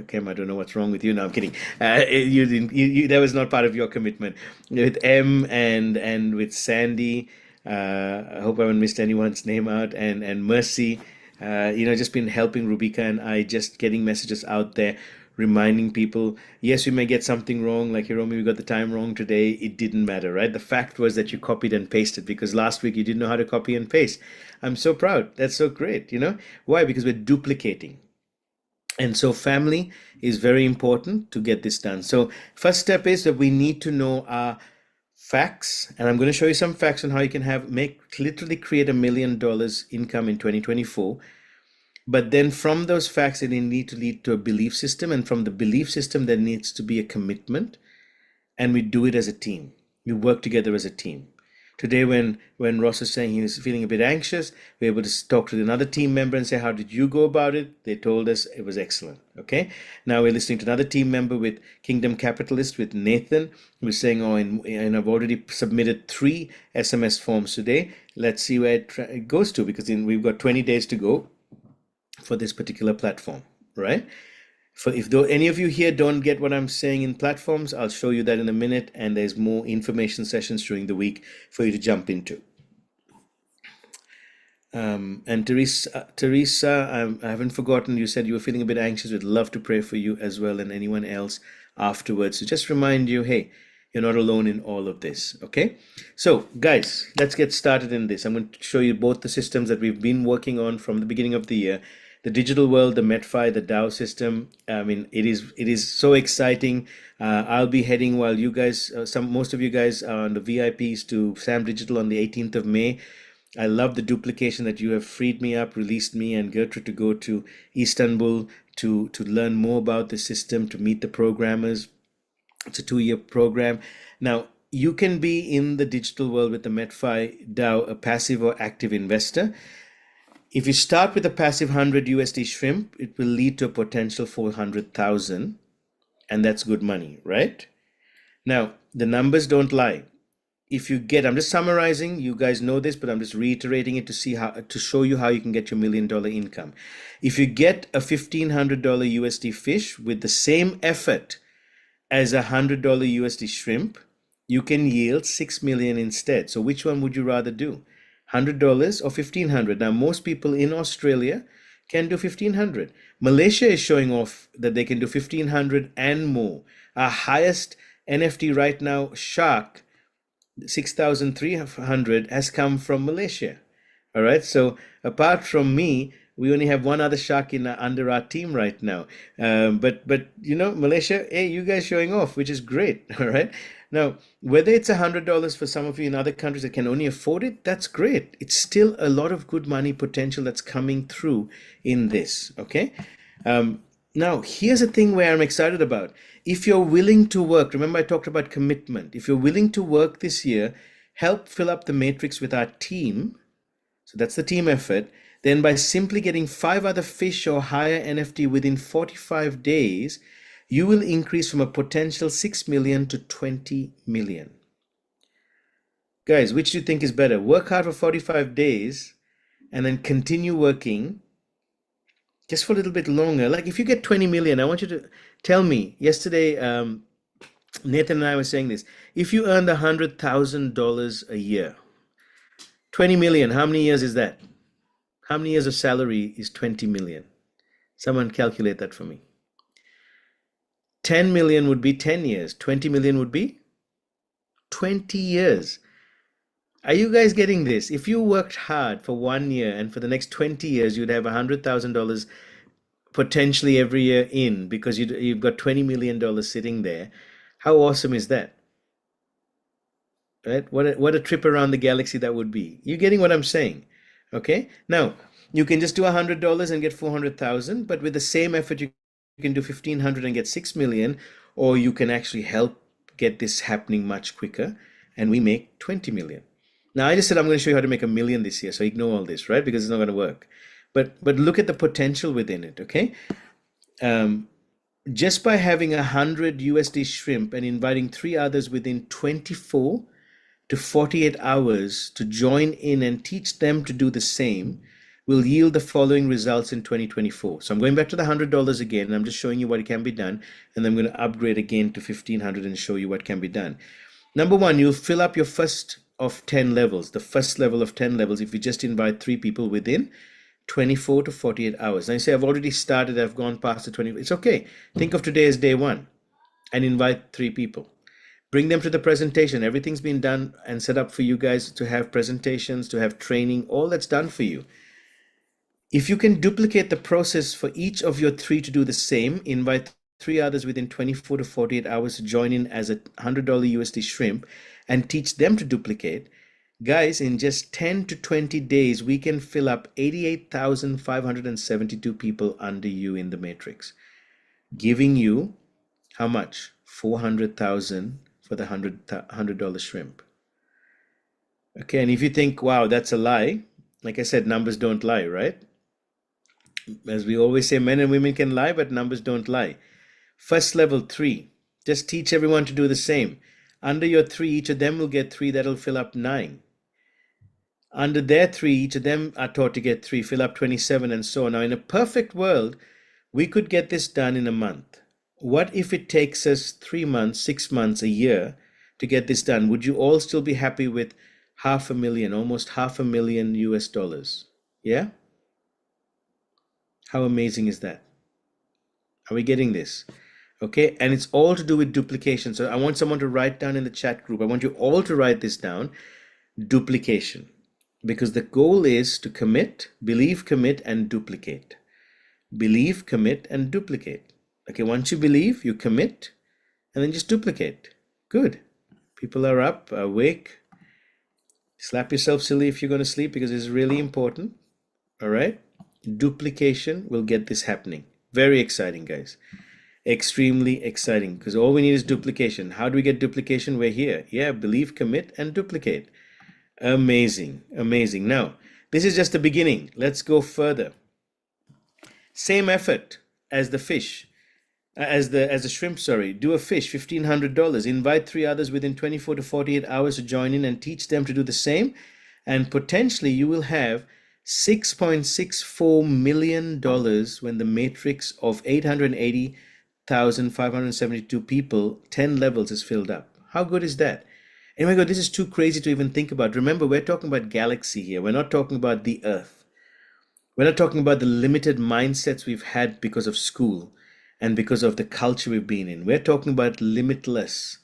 Kem, I don't know what's wrong with you. No, I'm kidding. That was not part of your commitment. With M and with Sandy, I hope I haven't missed anyone's name out, and Mercy, just been helping Rubika and I, just getting messages out there, reminding people, yes, we may get something wrong, like Hiromi, we got the time wrong today. It didn't matter, right? The fact was that you copied and pasted, because last week you didn't know how to copy and paste. I'm so proud. That's so great. Why? Because we're duplicating. And so family is very important to get this done. So first step is that we need to know our facts, and I'm going to show you some facts on how you can literally create $1 million income in 2024. But then from those facts, they need to lead to a belief system. And from the belief system, there needs to be a commitment. And we do it as a team. We work together as a team. Today, when Ross was saying he was feeling a bit anxious, we were able to talk to another team member and say, how did you go about it? They told us it was excellent. Okay. Now we're listening to another team member with Kingdom Capitalist, with Nathan, who's saying, and I've already submitted 3 SMS forms today. Let's see where it goes to, because we've got 20 days to go for this particular platform, right? If any of you here don't get what I'm saying in platforms, I'll show you that in a minute, and there's more information sessions during the week for you to jump into. And Teresa, I haven't forgotten, you said you were feeling a bit anxious. We'd love to pray for you as well, and anyone else afterwards. So just remind you, hey, you're not alone in all of this, okay? So guys, let's get started in this. I'm going to show you both the systems that we've been working on from the beginning of the year. The digital world, the MetFi, the DAO system. I mean, it is so exciting. I'll be heading, while you guys, most of you guys are on the VIPs, to Sam Digital on the 18th of May. I love the duplication that you have freed me up, released me and Gertrude to go to Istanbul to learn more about the system, to meet the programmers. It's a 2-year program. Now, you can be in the digital world with the MetFi DAO, a passive or active investor. If you start with a passive 100 USD shrimp, it will lead to a potential 400,000, and that's good money, right? Now, the numbers don't lie. If you get, I'm just summarizing, you guys know this, but I'm just reiterating it to show you how you can get your $1 million income. If you get a $1,500 USD fish with the same effort as a $100 USD shrimp, you can yield 6 million instead. So which one would you rather do? $100 or $1,500? Now, most people in Australia can do $1,500. Malaysia is showing off that they can do $1,500 and more. Our highest NFT right now, Shark, 6,300, has come from Malaysia. All right. So apart from me, we only have one other shark under our team right now. But Malaysia, hey, you guys showing off, which is great. All right. Now, whether it's $100 for some of you in other countries that can only afford it, that's great. It's still a lot of good money potential that's coming through in this. Okay. Now, here's a thing where I'm excited about. If you're willing to work, remember I talked about commitment. If you're willing to work this year, help fill up the matrix with our team. So that's the team effort. Then by simply getting 5 other fish or higher NFT within 45 days, you will increase from a potential 6 million to 20 million. Guys, which do you think is better? Work hard for 45 days and then continue working just for a little bit longer. Like if you get 20 million, I want you to tell me. Yesterday, Nathan and I were saying this. If you earned $100,000 a year, 20 million, how many years is that? How many years of salary is 20 million? Someone calculate that for me. 10 million would be 10 years. 20 million would be 20 years. Are you guys getting this? If you worked hard for 1 year and for the next 20 years, you'd have $100,000 potentially every year in because you've got $20 million sitting there. How awesome is that? Right? What a trip around the galaxy that would be. You getting what I'm saying? Okay. Now you can just do $100 and get 400,000, but with the same effort, you can do 1,500 and get 6 million, or you can actually help get this happening much quicker, and we make 20 million. Now I just said I'm going to show you how to make 1 million this year, so ignore all this, right? Because it's not going to work. But look at the potential within it. Okay. Just by having 100 USD shrimp and inviting 3 others within 24 to 48 hours to join in and teach them to do the same will yield the following results in 2024. So I'm going back to the $100 again, and I'm just showing you what can be done, and then I'm going to upgrade again to 1,500 and show you what can be done. Number one, you'll fill up your first of 10 levels, the first level of 10 levels, if you just invite 3 people within 24 to 48 hours. Now you say, I've already started, I've gone past the 20. It's okay. Think of today as day 1 and invite 3 people. Bring them to the presentation. Everything's been done and set up for you guys to have presentations, to have training, all that's done for you. If you can duplicate the process for each of your 3 to do the same, invite 3 others within 24 to 48 hours to join in as a $100 USD shrimp and teach them to duplicate, guys, in just 10 to 20 days, we can fill up 88,572 people under you in the matrix, giving you how much? 400,000 for the $100 shrimp. Okay, and if you think, wow, that's a lie, like I said, numbers don't lie, right? As we always say, men and women can lie, but numbers don't lie. First level 3, just teach everyone to do the same. Under your 3, each of them will get 3, that'll fill up 9. Under their 3, each of them are taught to get 3, fill up 27, and so on. Now, in a perfect world, we could get this done in a month. What if it takes us 3 months, 6 months, a year to get this done? Would you all still be happy with $500,000, almost $500,000 US dollars? Yeah? How amazing is that? Are we getting this? Okay, and it's all to do with duplication. So I want someone to write down in the chat group. I want you all to write this down. Duplication. Because the goal is to commit, believe, commit, and duplicate. Believe, commit, and duplicate. Okay, once you believe, you commit, and then just duplicate. Good. People are up, awake. Slap yourself silly if you're going to sleep, because it's really important. All right? Duplication will get this happening. Very exciting, guys. Extremely exciting, because all we need is duplication. How do we get duplication? We're here. Yeah, believe, commit, and duplicate. Amazing, amazing. Now, this is just the beginning. Let's go further. Same effort as the fish. As the shrimp, sorry. Do a fish, $1,500. Invite 3 others within 24 to 48 hours to join in and teach them to do the same. And potentially you will have $6.64 million when the matrix of 880,572 people, 10 levels is filled up. How good is that? And my God, this is too crazy to even think about. Remember, we're talking about galaxy here. We're not talking about the Earth. We're not talking about the limited mindsets we've had because of school and because of the culture we've been in. We're talking about limitless,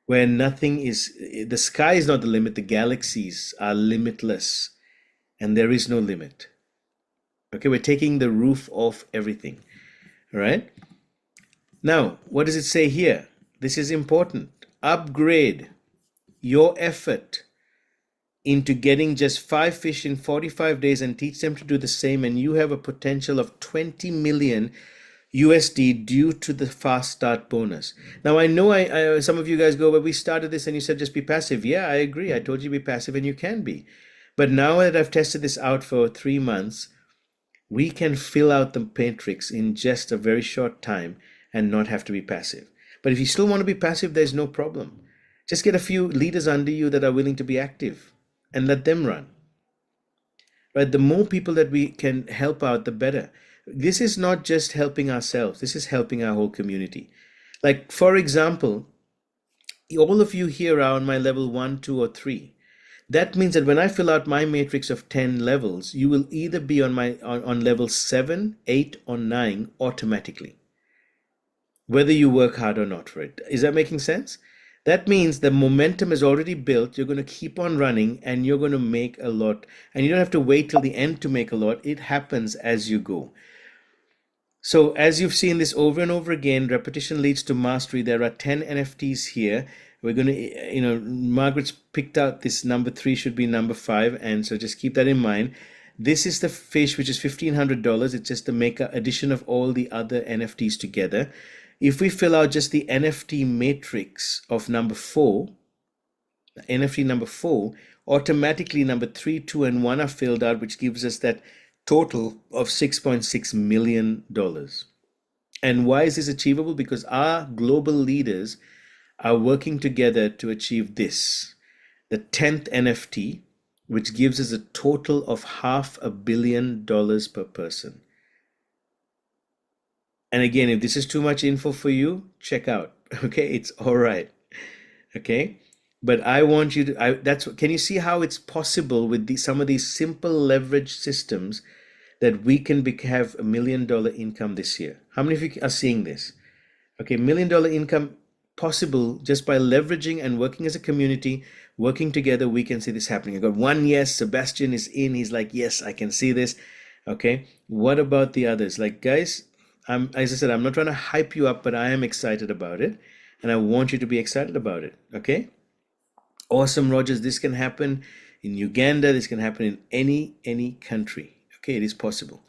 where nothing is, the sky is not the limit, the galaxies are limitless, and there is no limit. Okay, we're taking the roof off everything. All right. Now, what does it say here? This is important. Upgrade your effort into getting just 5 fish in 45 days and teach them to do the same, and you have a potential of 20 million USD due to the fast start bonus. Now, I know some of you guys go, well, we started this and you said just be passive. Yeah, I agree. I told you be passive, and you can be. But now that I've tested this out for 3 months, we can fill out the matrix in just a very short time and not have to be passive. But if you still want to be passive, there's no problem. Just get a few leaders under you that are willing to be active and let them run. Right? The more people that we can help out, the better. This is not just helping ourselves. This is helping our whole community. Like, for example, all of you here are on my level 1, 2, or 3. That means that when I fill out my matrix of 10 levels, you will either be on level 7, 8, or 9 automatically, whether you work hard or not for it. Is that making sense? That means the momentum is already built. You're going to keep on running and you're going to make a lot. And you don't have to wait till the end to make a lot. It happens as you go. So as you've seen this over and over again, repetition leads to mastery. There are 10 NFTs here. We're going to, Margaret's picked out this number 3 should be number 5. And so just keep that in mind. This is the fish, which is $1,500. It's just the maker addition of all the other NFTs together. If we fill out just the NFT matrix of number 4, NFT number 4, automatically number 3, 2, and 1 are filled out, which gives us that total of $6.6 million. And why is this achievable? Because our global leaders are working together to achieve this, the 10th NFT, which gives us a total of $500 million per person. And again, if this is too much info for you, check out. Okay, it's all right. Okay, but I want you to. Can you see how it's possible with some of these simple leverage systems that we can have $1 million income this year? How many of you are seeing this? Okay, $1 million income possible just by leveraging and working as a community, working together. We can see this happening. I got one yes. Sebastian is in. He's like, yes, I can see this. Okay, what about the others? Like, guys, as I said, I'm not trying to hype you up, but I am excited about it, and I want you to be excited about it. Okay, awesome, Rogers. This can happen in Uganda. This can happen in any country. Okay, it is possible.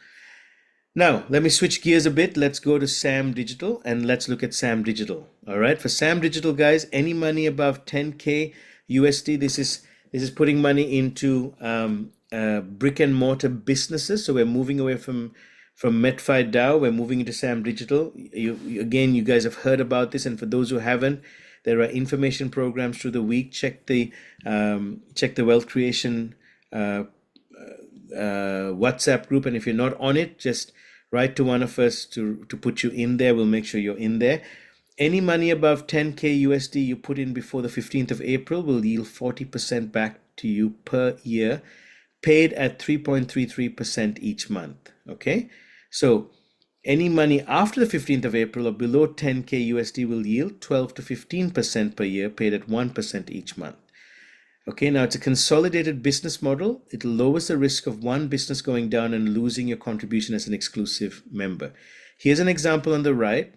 Now, let me switch gears a bit. Let's go to Sam Digital and let's look at Sam Digital. All right, for Sam Digital, guys, any money above 10K USD, this is putting money into brick and mortar businesses. So we're moving away from MetFi DAO. We're moving into Sam Digital. You guys have heard about this, and for those who haven't, there are information programs through the week. Check the Wealth Creation WhatsApp group, and if you're not on it, just write to one of us to put you in there. We'll make sure you're in there. Any money above 10K USD you put in before the 15th of April will yield 40% back to you per year, paid at 3.33% each month. Okay, so any money after the 15th of April or below 10K USD will yield 12 to 15% per year, paid at 1% each month. Okay, now it's a consolidated business model. It lowers the risk of one business going down and losing your contribution as an exclusive member. Here's an example on the right.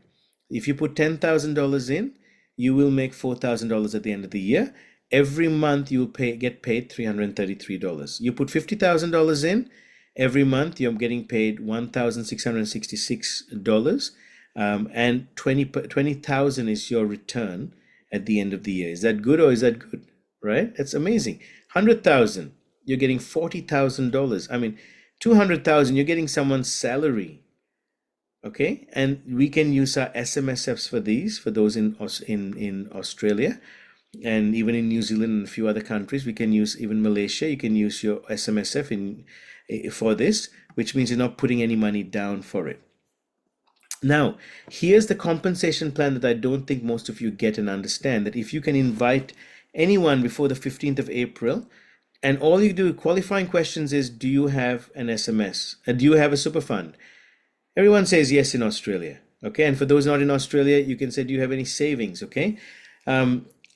If you put $10,000 in, you will make $4,000 at the end of the year. Every month you will get paid $333. You put $50,000 in, every month you're getting paid $1,666, and 20,000 is your return at the end of the year. Is that good or is that good? Right? That's amazing. 100,000, you're getting $40,000. I mean, 200,000, you're getting someone's salary. Okay, and we can use our SMSFs for these, for those in Australia, and even in New Zealand and a few other countries. We can use even Malaysia. You can use your SMSF for this, which means you're not putting any money down for it. Now, here's the compensation plan that I don't think most of you get and understand, that if you can invite anyone before the 15th of April, and all you do, qualifying questions is, do you have an SMS? Do you have a super fund? Everyone says yes in Australia. Okay, and for those not in Australia, you can say, do you have any savings? Okay,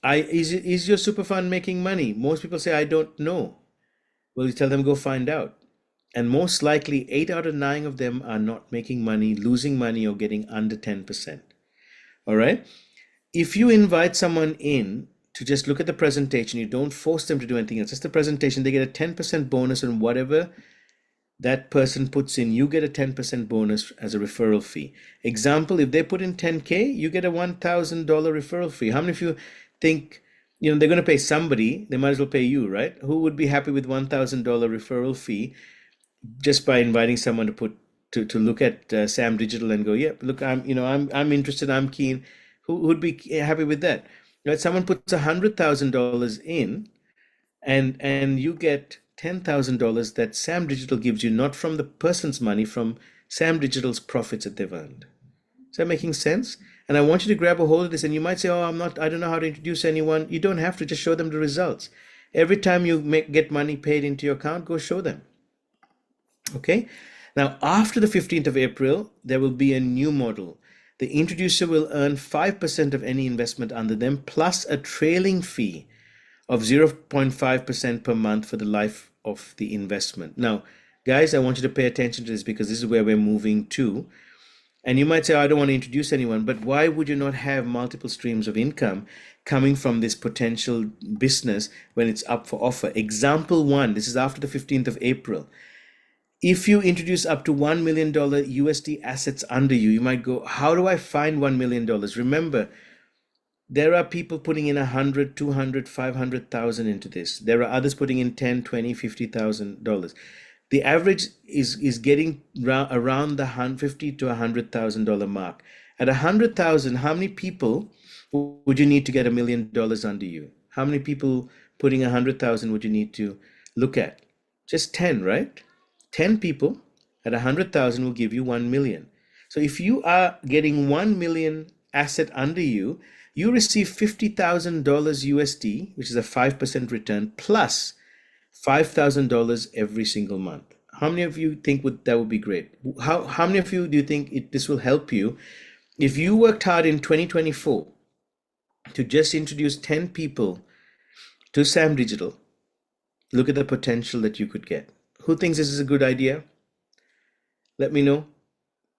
is your super fund making money? Most people say, I don't know. Well, you tell them, go find out. And most likely 8 out of 9 of them are not making money, losing money, or getting under 10%. All right, if you invite someone in to just look at the presentation, you don't force them to do anything else, just the presentation, they get a 10% bonus on whatever that person puts in. You get a 10% bonus as a referral fee. Example, if they put in 10K, you get a $1,000 referral fee. How many of you think, they're going to pay somebody, they might as well pay you, right? Who would be happy with $1,000 referral fee just by inviting someone to look at Sam Digital and go, yeah, look, I'm interested, I'm keen. Who would be happy with that? Right? Someone puts $100,000 in, and you get $10,000 that Sam Digital gives you, not from the person's money, from Sam Digital's profits that they've earned. Is that making sense? And I want you to grab a hold of this. And you might say, oh, I don't know how to introduce anyone. You don't have to, just show them the results. Every time you get money paid into your account, go show them. Okay. Now, after the 15th of April, there will be a new model. The introducer will earn 5% of any investment under them, plus a trailing fee of 0.5% per month for the life of the investment. Now, guys, I want you to pay attention to this because this is where we're moving to. And you might say, I don't want to introduce anyone, but why would you not have multiple streams of income coming from this potential business when it's up for offer? Example one, this is after the 15th of April. If you introduce up to $1 million USD assets under you, you might go, how do I find $1 million? Remember, there are people putting in 100, 200, 500,000 into this. There are others putting in 10, 20, $50,000. The average is getting around the $50,000 to $100,000 mark. At 100,000, how many people would you need to get $1 million under you? How many people putting 100,000 would you need to look at? Just 10, right? 10 people at 100,000 will give you 1 million. So if you are getting 1 million asset under you, you receive $50,000 USD, which is a 5% return, plus $5,000 every single month. How many of you think that would be great? How many of you do you think this will help you? If you worked hard in 2024 to just introduce 10 people to Sam Digital, look at the potential that you could get. Who thinks this is a good idea? Let me know,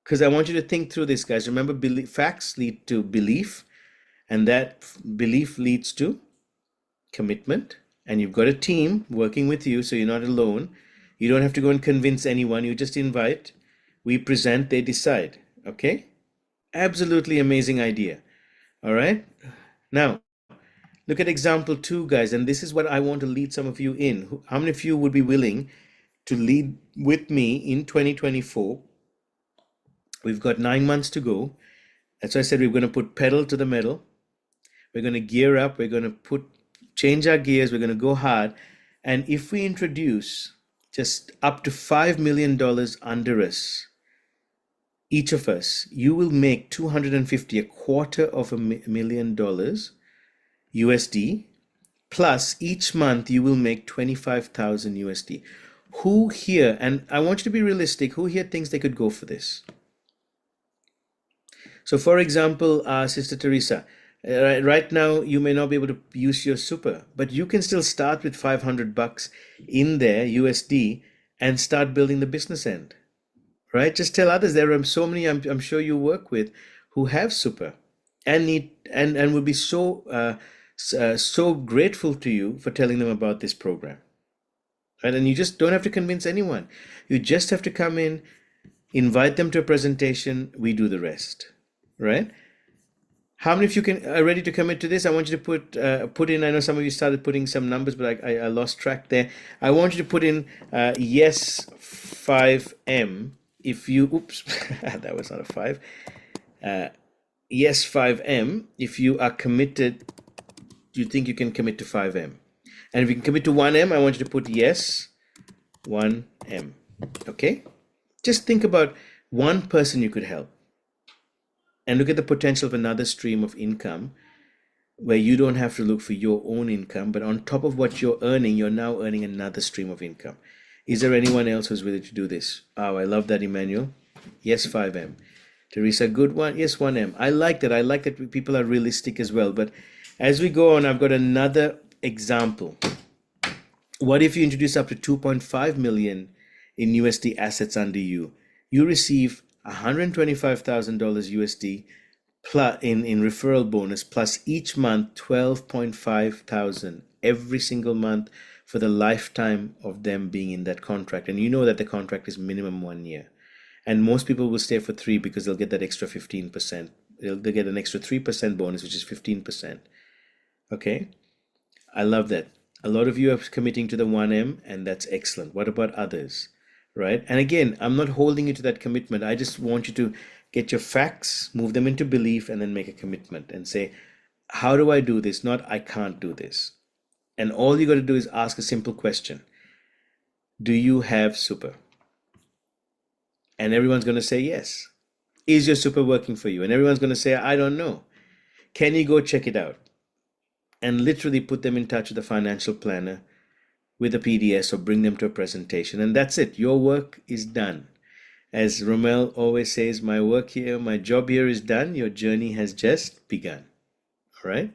because I want you to think through this, guys. Remember, facts lead to belief, and that belief leads to commitment. And you've got a team working with you, so you're not alone. You don't have to go and convince anyone. You just invite, we present, they decide. Okay? Absolutely amazing idea. All right? Now, look at example 2, guys. And this is what I want to lead some of you in. How many of you would be willing to lead with me in 2024? We've got 9 months to go. That's why I said we're going to put pedal to the metal. We're going to gear up. We're going to change our gears. We're going to go hard. And if we introduce just up to $5 million under us, each of us, you will make 250, $250,000 USD, plus each month you will make 25,000 USD. Who here, and I want you to be realistic, who here thinks they could go for this? So for example, Sister Teresa, right now you may not be able to use your super, but you can still start with $500 in there USD and start building the business end, right? Just tell others. There are so many I'm sure you work with who have super and need and will be so grateful to you for telling them about this program, right? And you just don't have to convince anyone. You just have to come in, invite them to a presentation. We do the rest, right? How many of you are ready to commit to this? I want you to put in, I know some of you started putting some numbers, but I lost track there. I want you to put in yes 5M if you, oops, that was not a 5. Yes 5M if you are committed, you think you can commit to 5M. And if you can commit to 1M, I want you to put yes 1M, okay? Just think about one person you could help. And look at the potential of another stream of income where you don't have to look for your own income, but on top of what you're earning, you're now earning another stream of income. Is there anyone else who's willing to do this? Oh, I love that, Emmanuel. Yes, 5M. Teresa, good one. Yes, 1M. I like that. I like that people are realistic as well. But as we go on, I've got another example. What if you introduce up to 2.5 million in USD assets under you? You receive $125,000 USD plus in referral bonus, plus each month 12,500 every single month for the lifetime of them being in that contract. And you know that the contract is minimum 1 year. And most people will stay for 3 because they'll get that extra 15%. They'll get an extra 3% bonus, which is 15%. Okay? I love that. A lot of you are committing to the 1M, and that's excellent. What about others? Right? And again, I'm not holding you to that commitment. I just want you to get your facts, move them into belief, and then make a commitment and say, how do I do this? Not, I can't do this. And all you got to do is ask a simple question. Do you have super? And everyone's going to say yes. Is your super working for you? And everyone's going to say, I don't know. Can you go check it out? And literally put them in touch with a financial planner with a PDS or bring them to a presentation. And that's it. Your work is done. As Romel always says, my work here, my job here is done. Your journey has just begun. All right.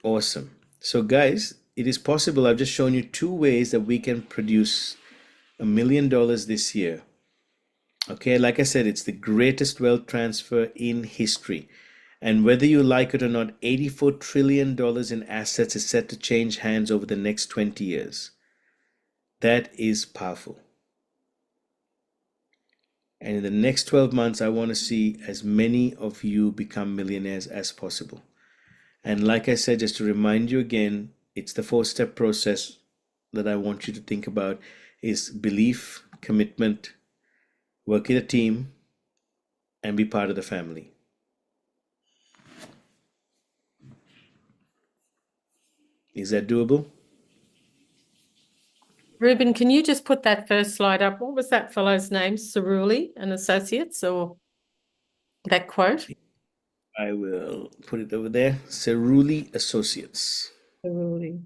Awesome. So, guys, it is possible. I've just shown you 2 ways that we can produce $1 million this year. Okay, like I said, it's the greatest wealth transfer in history. And whether you like it or not, $84 trillion in assets is set to change hands over the next 20 years. That is powerful. And in the next 12 months, I want to see as many of you become millionaires as possible. And like I said, just to remind you again, it's the 4-step process that I want you to think about is belief, commitment, work in a team, and be part of the family. Is that doable? Ruben, can you just put that first slide up? What was that fellow's name? Cerulli and Associates, or that quote? I will put it over there. Cerulli Associates. Cerulli.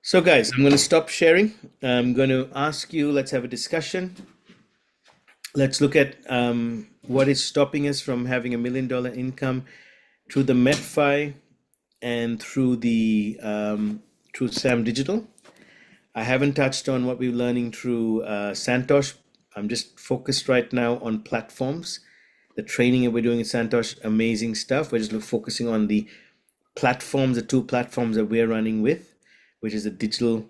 So guys, I'm going to stop sharing. I'm going to ask you, let's have a discussion. Let's look at what is stopping us from having $1 million income through the MetFi and through the through Sam Digital. I haven't touched on what we're learning through Santosh. I'm just focused right now on platforms. The training that we're doing in Santosh, amazing stuff. We're just focusing on the platforms, the 2 platforms that we're running with, which is the digital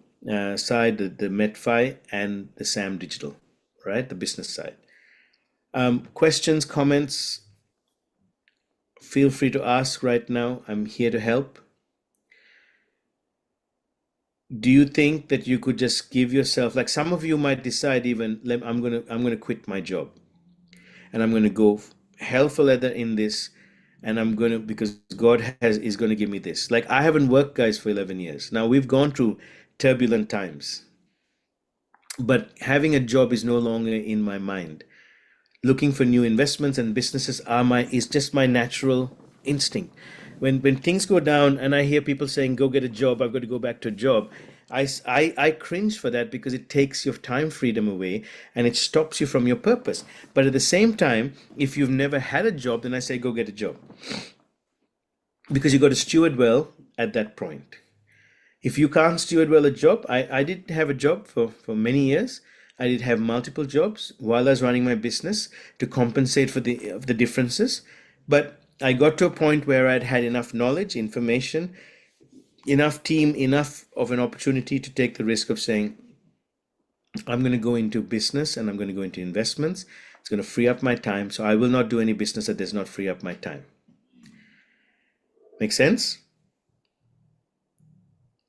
side, the MetFi, and the Sam Digital, right? The business side. Questions, comments, feel free to ask right now. I'm here to help. Do you think that you could just give yourself, like some of you might decide even, I'm gonna quit my job and I'm gonna go hell for leather in this, and I'm gonna, because God is gonna give me this. Like I haven't worked, guys, for 11 years. Now we've gone through turbulent times, but having a job is no longer in my mind. Looking for new investments and businesses is just my natural instinct. When things go down and I hear people saying, go get a job, I've got to go back to a job, I cringe for that because it takes your time freedom away and it stops you from your purpose. But at the same time, if you've never had a job, then I say, go get a job. Because you got to steward well at that point. If you can't steward well a job, I did have a job for many years. I did have multiple jobs while I was running my business to compensate for the differences. But I got to a point where I'd had enough knowledge, information, enough team, enough of an opportunity to take the risk of saying, I'm going to go into business and I'm going to go into investments. It's going to free up my time. So I will not do any business that does not free up my time. Make sense?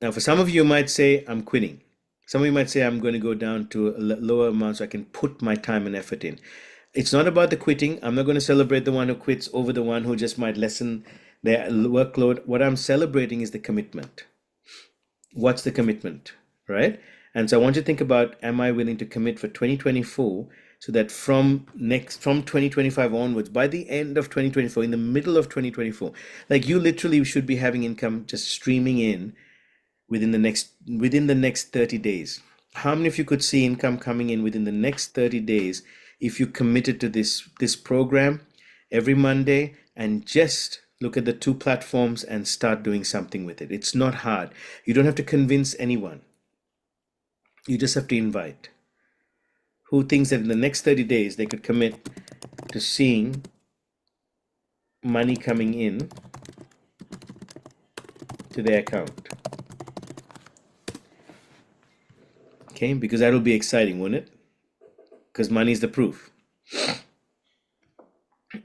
Now, for some of you might say, I'm quitting. Some of you might say, I'm going to go down to a lower amount so I can put my time and effort in. It's not about the quitting. I'm not going to celebrate the one who quits over the one who just might lessen their workload. What I'm celebrating is the commitment. What's the commitment, right? And so I want you to think about, am I willing to commit for 2024 so that from 2025 onwards, by the end of 2024, in the middle of 2024, like you literally should be having income just streaming in within the next 30 days. How many of you could see income coming in within the next 30 days if you committed to this program every Monday and just look at the 2 platforms and start doing something with it? It's not hard. You don't have to convince anyone. You just have to invite. Who thinks that in the next 30 days they could commit to seeing money coming in to their account? Okay, because that'll be exciting, won't it? Because money is the proof.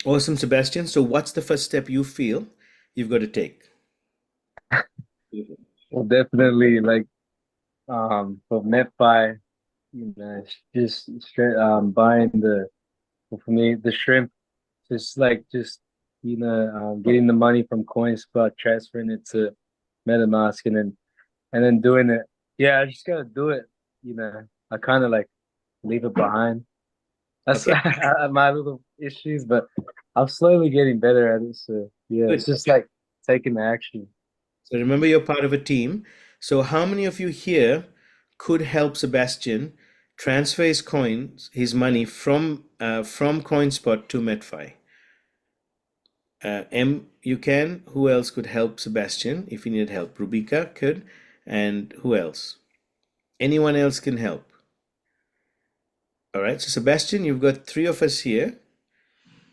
Awesome, Sebastian. So what's the first step you feel you've got to take? Well, definitely like for MetFi, just straight buying for me the shrimp, getting the money from CoinSpot, transferring it to MetaMask, and then doing it. Yeah, I just gotta do it. I kind of like leave it behind. That's Okay. my little issues, but I'm slowly getting better at it. So yeah, Good. it's just like taking the action. So remember, you're part of a team. So how many of you here could help Sebastian transfer his money from CoinSpot to MetFi? You can. Who else could help Sebastian if he needed help? Rubika could. And who else? Anyone else can help. All right. So Sebastian, you've got three of us here.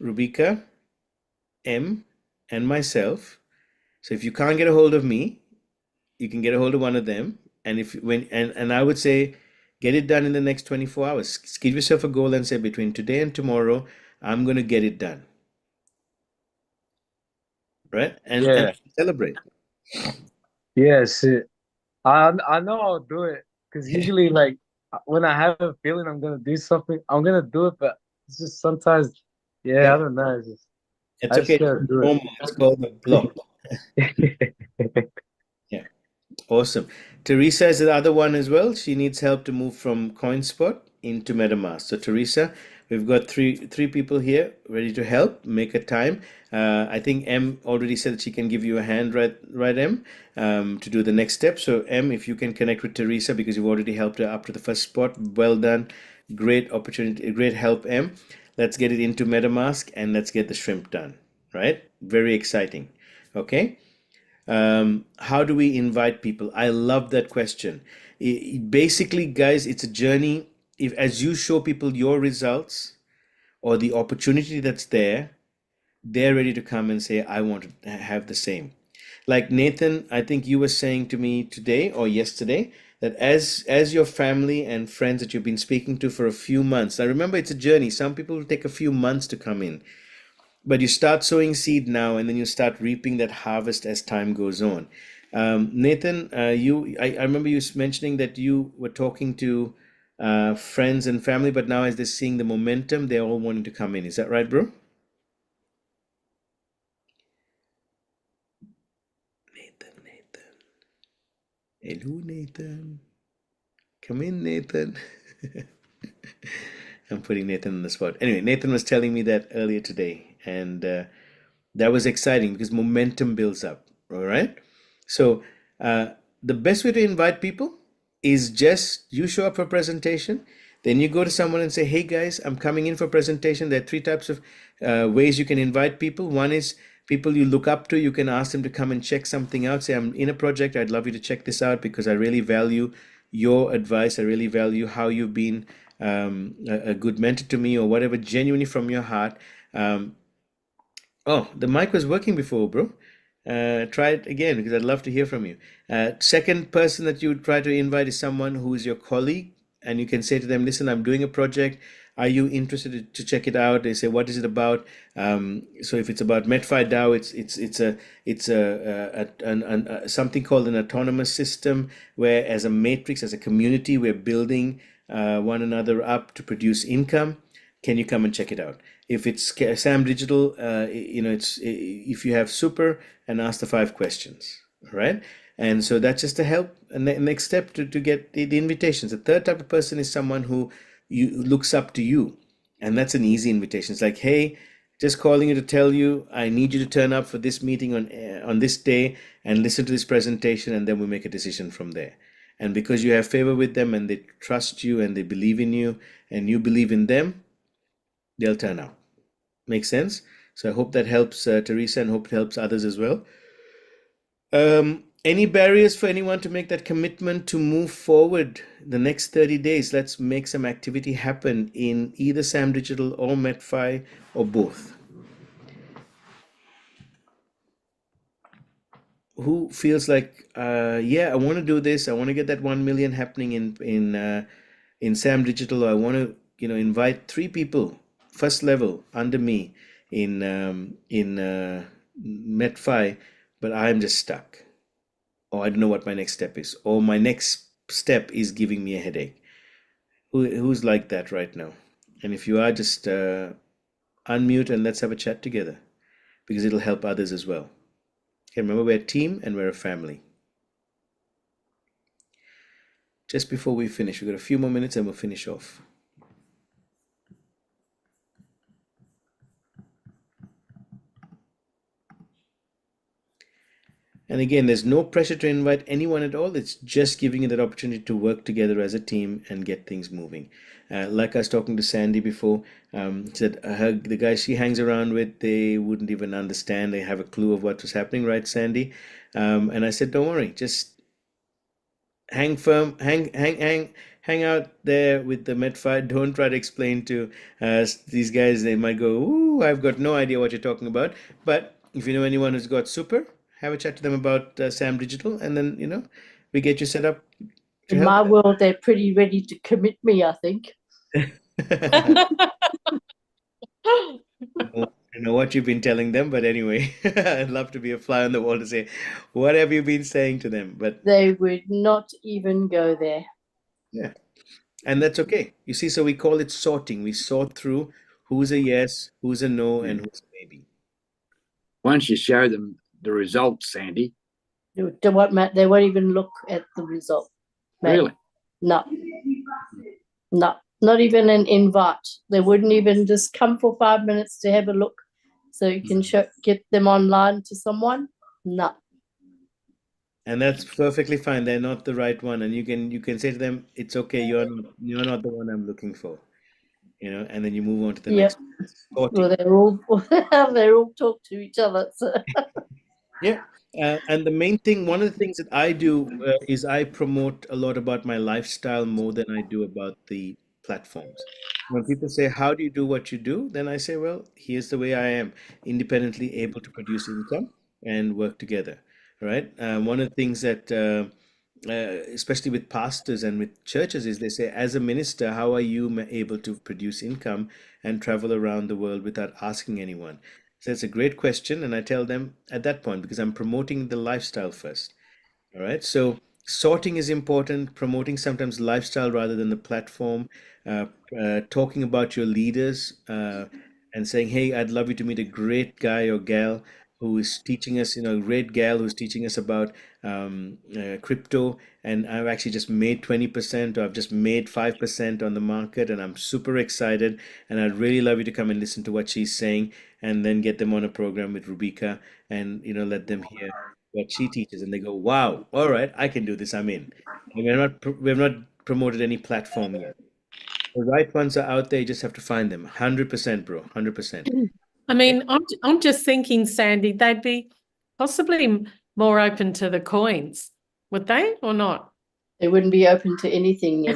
Rubika, M, and myself. So if you can't get a hold of me, you can get a hold of one of them. And I would say get it done in the next 24 hours. Give yourself a goal and say between today and tomorrow, I'm going to get it done. Right? And celebrate. Yes, I know I'll do it because usually like when I have a feeling I'm gonna do something, I'm gonna do it. But it's just sometimes, I don't know. It's I just okay. gotta do Normal. It's called the block. it. Yeah. Awesome. Teresa is the other one as well. She needs help to move from CoinSpot into MetaMask. So Teresa, we've got three people here ready to help. Make a time. I think M already said that she can give you a hand, right, M, to do the next step. So M, if you can connect with Teresa because you've already helped her up to the first spot. Well done. Great opportunity. Great help, M. Let's get it into MetaMask and let's get the shrimp done. Right? Very exciting. Okay. How do we invite people? I love that question. Basically, guys, it's a journey. If as you show people your results or the opportunity that's there, they're ready to come and say, I want to have the same. Like Nathan, I think you were saying to me today or yesterday that as your family and friends that you've been speaking to for a few months. Now remember, it's a journey. Some people will take a few months to come in. But you start sowing seed now, and then you start reaping that harvest as time goes on. Nathan, I remember you mentioning that you were talking to friends and family, but now as they're seeing the momentum, they're all wanting to come in. Is that right, bro? Nathan. Hello, Nathan. Come in, Nathan. I'm putting Nathan on the spot. Anyway, Nathan was telling me that earlier today, and that was exciting because momentum builds up. All right. So the best way to invite people is just you show up for a presentation, then you go to someone and say, "Hey guys, I'm coming in for a presentation." There are three types of ways you can invite people. One is people you look up to. You can ask them to come and check something out. Say, "I'm in a project. I'd love you to check this out because I really value your advice. I really value how you've been a good mentor to me or whatever, genuinely from your heart." Oh, the mic was working before, bro. Try it again because I'd love to hear from you. Second person that you would try to invite is someone who is your colleague, and you can say to them, "Listen, I'm doing a project. Are you interested to check it out?" They say, "What is it about?" So if it's about MetFi DAO, it's something called an autonomous system, where as a matrix, as a community, we're building one another up to produce income. Can you come and check it out? If it's Sam Digital, it's if you have super and ask the 5 questions, all right? And so that's just to help. And the next step to get the invitations. The third type of person is someone who looks up to you, and that's an easy invitation. It's like, "Hey, just calling you to tell you I need you to turn up for this meeting on this day and listen to this presentation, and then we'll make a decision from there." And because you have favor with them and they trust you and they believe in you and you believe in them, they'll turn out. Make sense? So I hope that helps Teresa, and hope it helps others as well. Any barriers for anyone to make that commitment to move forward the next 30 days? Let's make some activity happen in either Sam Digital or MetFi or both. Who feels like, I want to do this. I want to get that 1 million happening in Sam Digital. Or I want to, invite 3 people, first level under me in MetFi, but I'm just stuck, or I don't know what my next step is, or my next step is giving me a headache. Who's like that right now? And if you are, just unmute and let's have a chat together, because it'll help others as well. Okay, remember, we're a team and we're a family. Just before we finish, we've got a few more minutes and we'll finish off. And again, there's no pressure to invite anyone at all. It's just giving you that opportunity to work together as a team and get things moving. Like I was talking to Sandy before, said the guys she hangs around with, they wouldn't even understand. They have a clue of what was happening, right, Sandy? And I said, don't worry, just hang firm, hang out there with the Medfi. Don't try to explain to these guys. They might go, "Ooh, I've got no idea what you're talking about." But if you know anyone who's got super, have a chat to them about Sam Digital, and then we get you set up to In my help. world, they're pretty ready to commit me, I think. I know what you've been telling them, but anyway, I'd love to be a fly on the wall to say, what have you been saying to them? But They would not even go there. yeah, and that's okay. You see, so we call it sorting. We sort through who's a yes, who's a no, and who's a maybe. Once you show them the results, Sandy, They won't even look at the result. Mate. really, No. No. Not even an invite. They wouldn't even just come for 5 minutes to have a look so you can get them online to someone. No. And that's perfectly fine. They're not the right one, and you can say to them, "It's okay. You're not the one I'm looking for," and then you move on to the Yep. next. Sorting. Well, they all talk to each other. So. Yeah. And the main thing, one of the things that I do is I promote a lot about my lifestyle more than I do about the platforms. When people say, "How do you do what you do?" then I say, "Well, here's the way I am, independently able to produce income and work together." Right? One of the things that, especially with pastors and with churches, is they say, as a minister, how are you able to produce income and travel around the world without asking anyone? So it's a great question, and I tell them at that point, because I'm promoting the lifestyle first. All right. So sorting is important, promoting sometimes lifestyle rather than the platform, talking about your leaders, and saying, "Hey, I'd love you to meet a great guy or gal who is teaching us, a great gal who's teaching us about crypto, and I've actually just made 20%, or I've just made 5% on the market, and I'm super excited, and I'd really love you to come and listen to what she's saying, and then get them on a program with Rubika, and let them hear what she teaches, and they go, "Wow, all right, I can do this. I'm in." And we've not promoted any platform yet. The right ones are out there. You just have to find them. 100%, bro. 100%. I mean, I'm just thinking, Sandy, they'd be possibly more open to the coins, would they, or not? They wouldn't be open to anything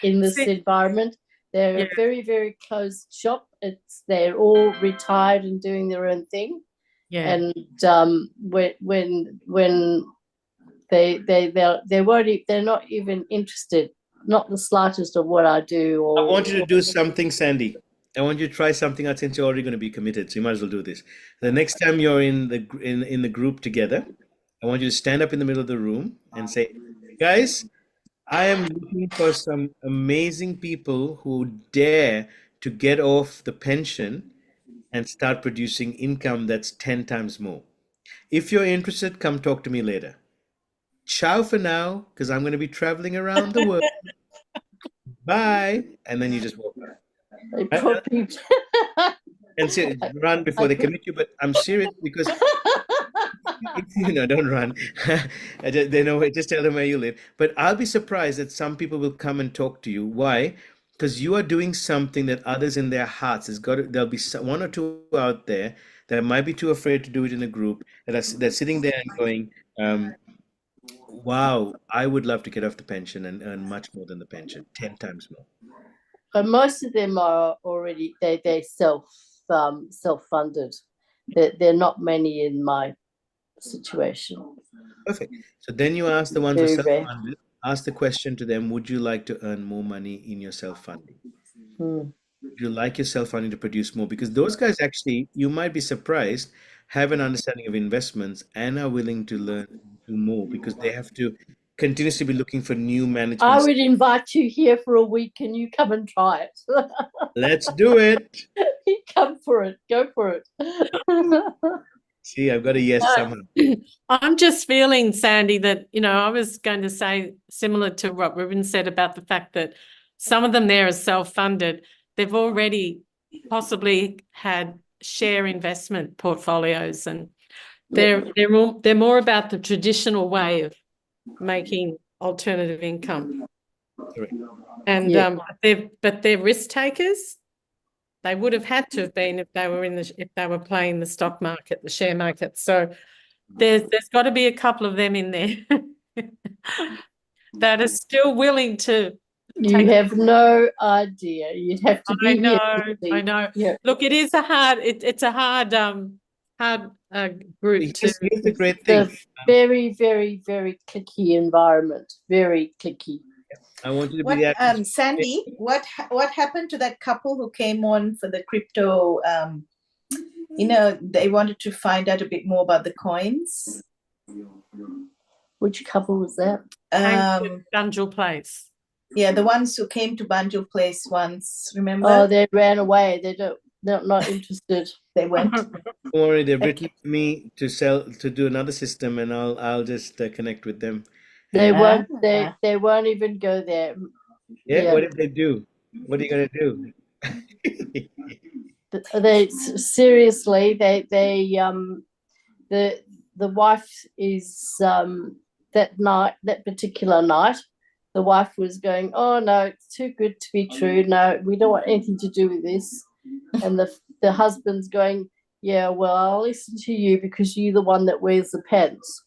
in this environment. They're a very, very closed shop. They're all retired and doing their own thing. Yeah. And when they won't, they're not even interested, not the slightest, of what I do. I want you to do something, Sandy. I want you to try something out, since you're already going to be committed. So you might as well do this. The next time you're in the group together, I want you to stand up in the middle of the room and say, "Guys, I am looking for some amazing people who dare to get off the pension and start producing income that's 10 times more. If you're interested, come talk to me later. Ciao for now, because I'm going to be traveling around the world. Bye." And then you just walk out. And say, run before they commit you. But I'm serious, because don't run. They know. Just tell them where you live. But I'll be surprised that some people will come and talk to you. Why? Because you are doing something that others in their hearts there'll be one or two out there that might be too afraid to do it in a group, that are sitting there and going, "Wow, I would love to get off the pension and earn much more than the pension, 10 times more." But most of them are already they're self-funded. They're not many in my situation. Perfect. So then you ask the ones who are self-funded, ask the question to them, would you like to earn more money in your self-funding? Would you like your self-funding to produce more? Because those guys actually, you might be surprised, have an understanding of investments and are willing to learn and do more, because they have to continuously be looking for new management. I would invite you here for a week and you come and try it. Let's do it. Come for it. Go for it. See, I've got a yes somehow. I'm just feeling, Sandy, that, I was going to say similar to what Ruben said about the fact that some of them there are self-funded. They've already possibly had share investment portfolios. And They're more about the traditional way of making alternative income. Correct. And Yeah. they're risk takers. They would have had to have been if they were playing the stock market, the share market. So there's got to be a couple of them in there that are still willing to. You have no idea. You'd have to be here. to see. I know. Yeah. Look, it is a hard. It's a hard group to. Here's the great thing. The very, very, very clicky environment. Very clicky. I want you to What, be that. Sandy, what happened to that couple who came on for the crypto? They wanted to find out a bit more about the coins. Which couple was that? Bunjil Place. Yeah, the ones who came to Banjul Place once, remember? Oh, they ran away. They're not interested. They went. Don't worry, they've written to me to do another system, and I'll just connect with them. They won't. They won't even go there. Yeah, Yeah. what did they do? What are you gonna do? They seriously. The wife is that particular night. The wife was going, oh no, it's too good to be true. No, we don't want anything to do with this. And the husband's going, yeah, well, I'll listen to you because you're the one that wears the pants.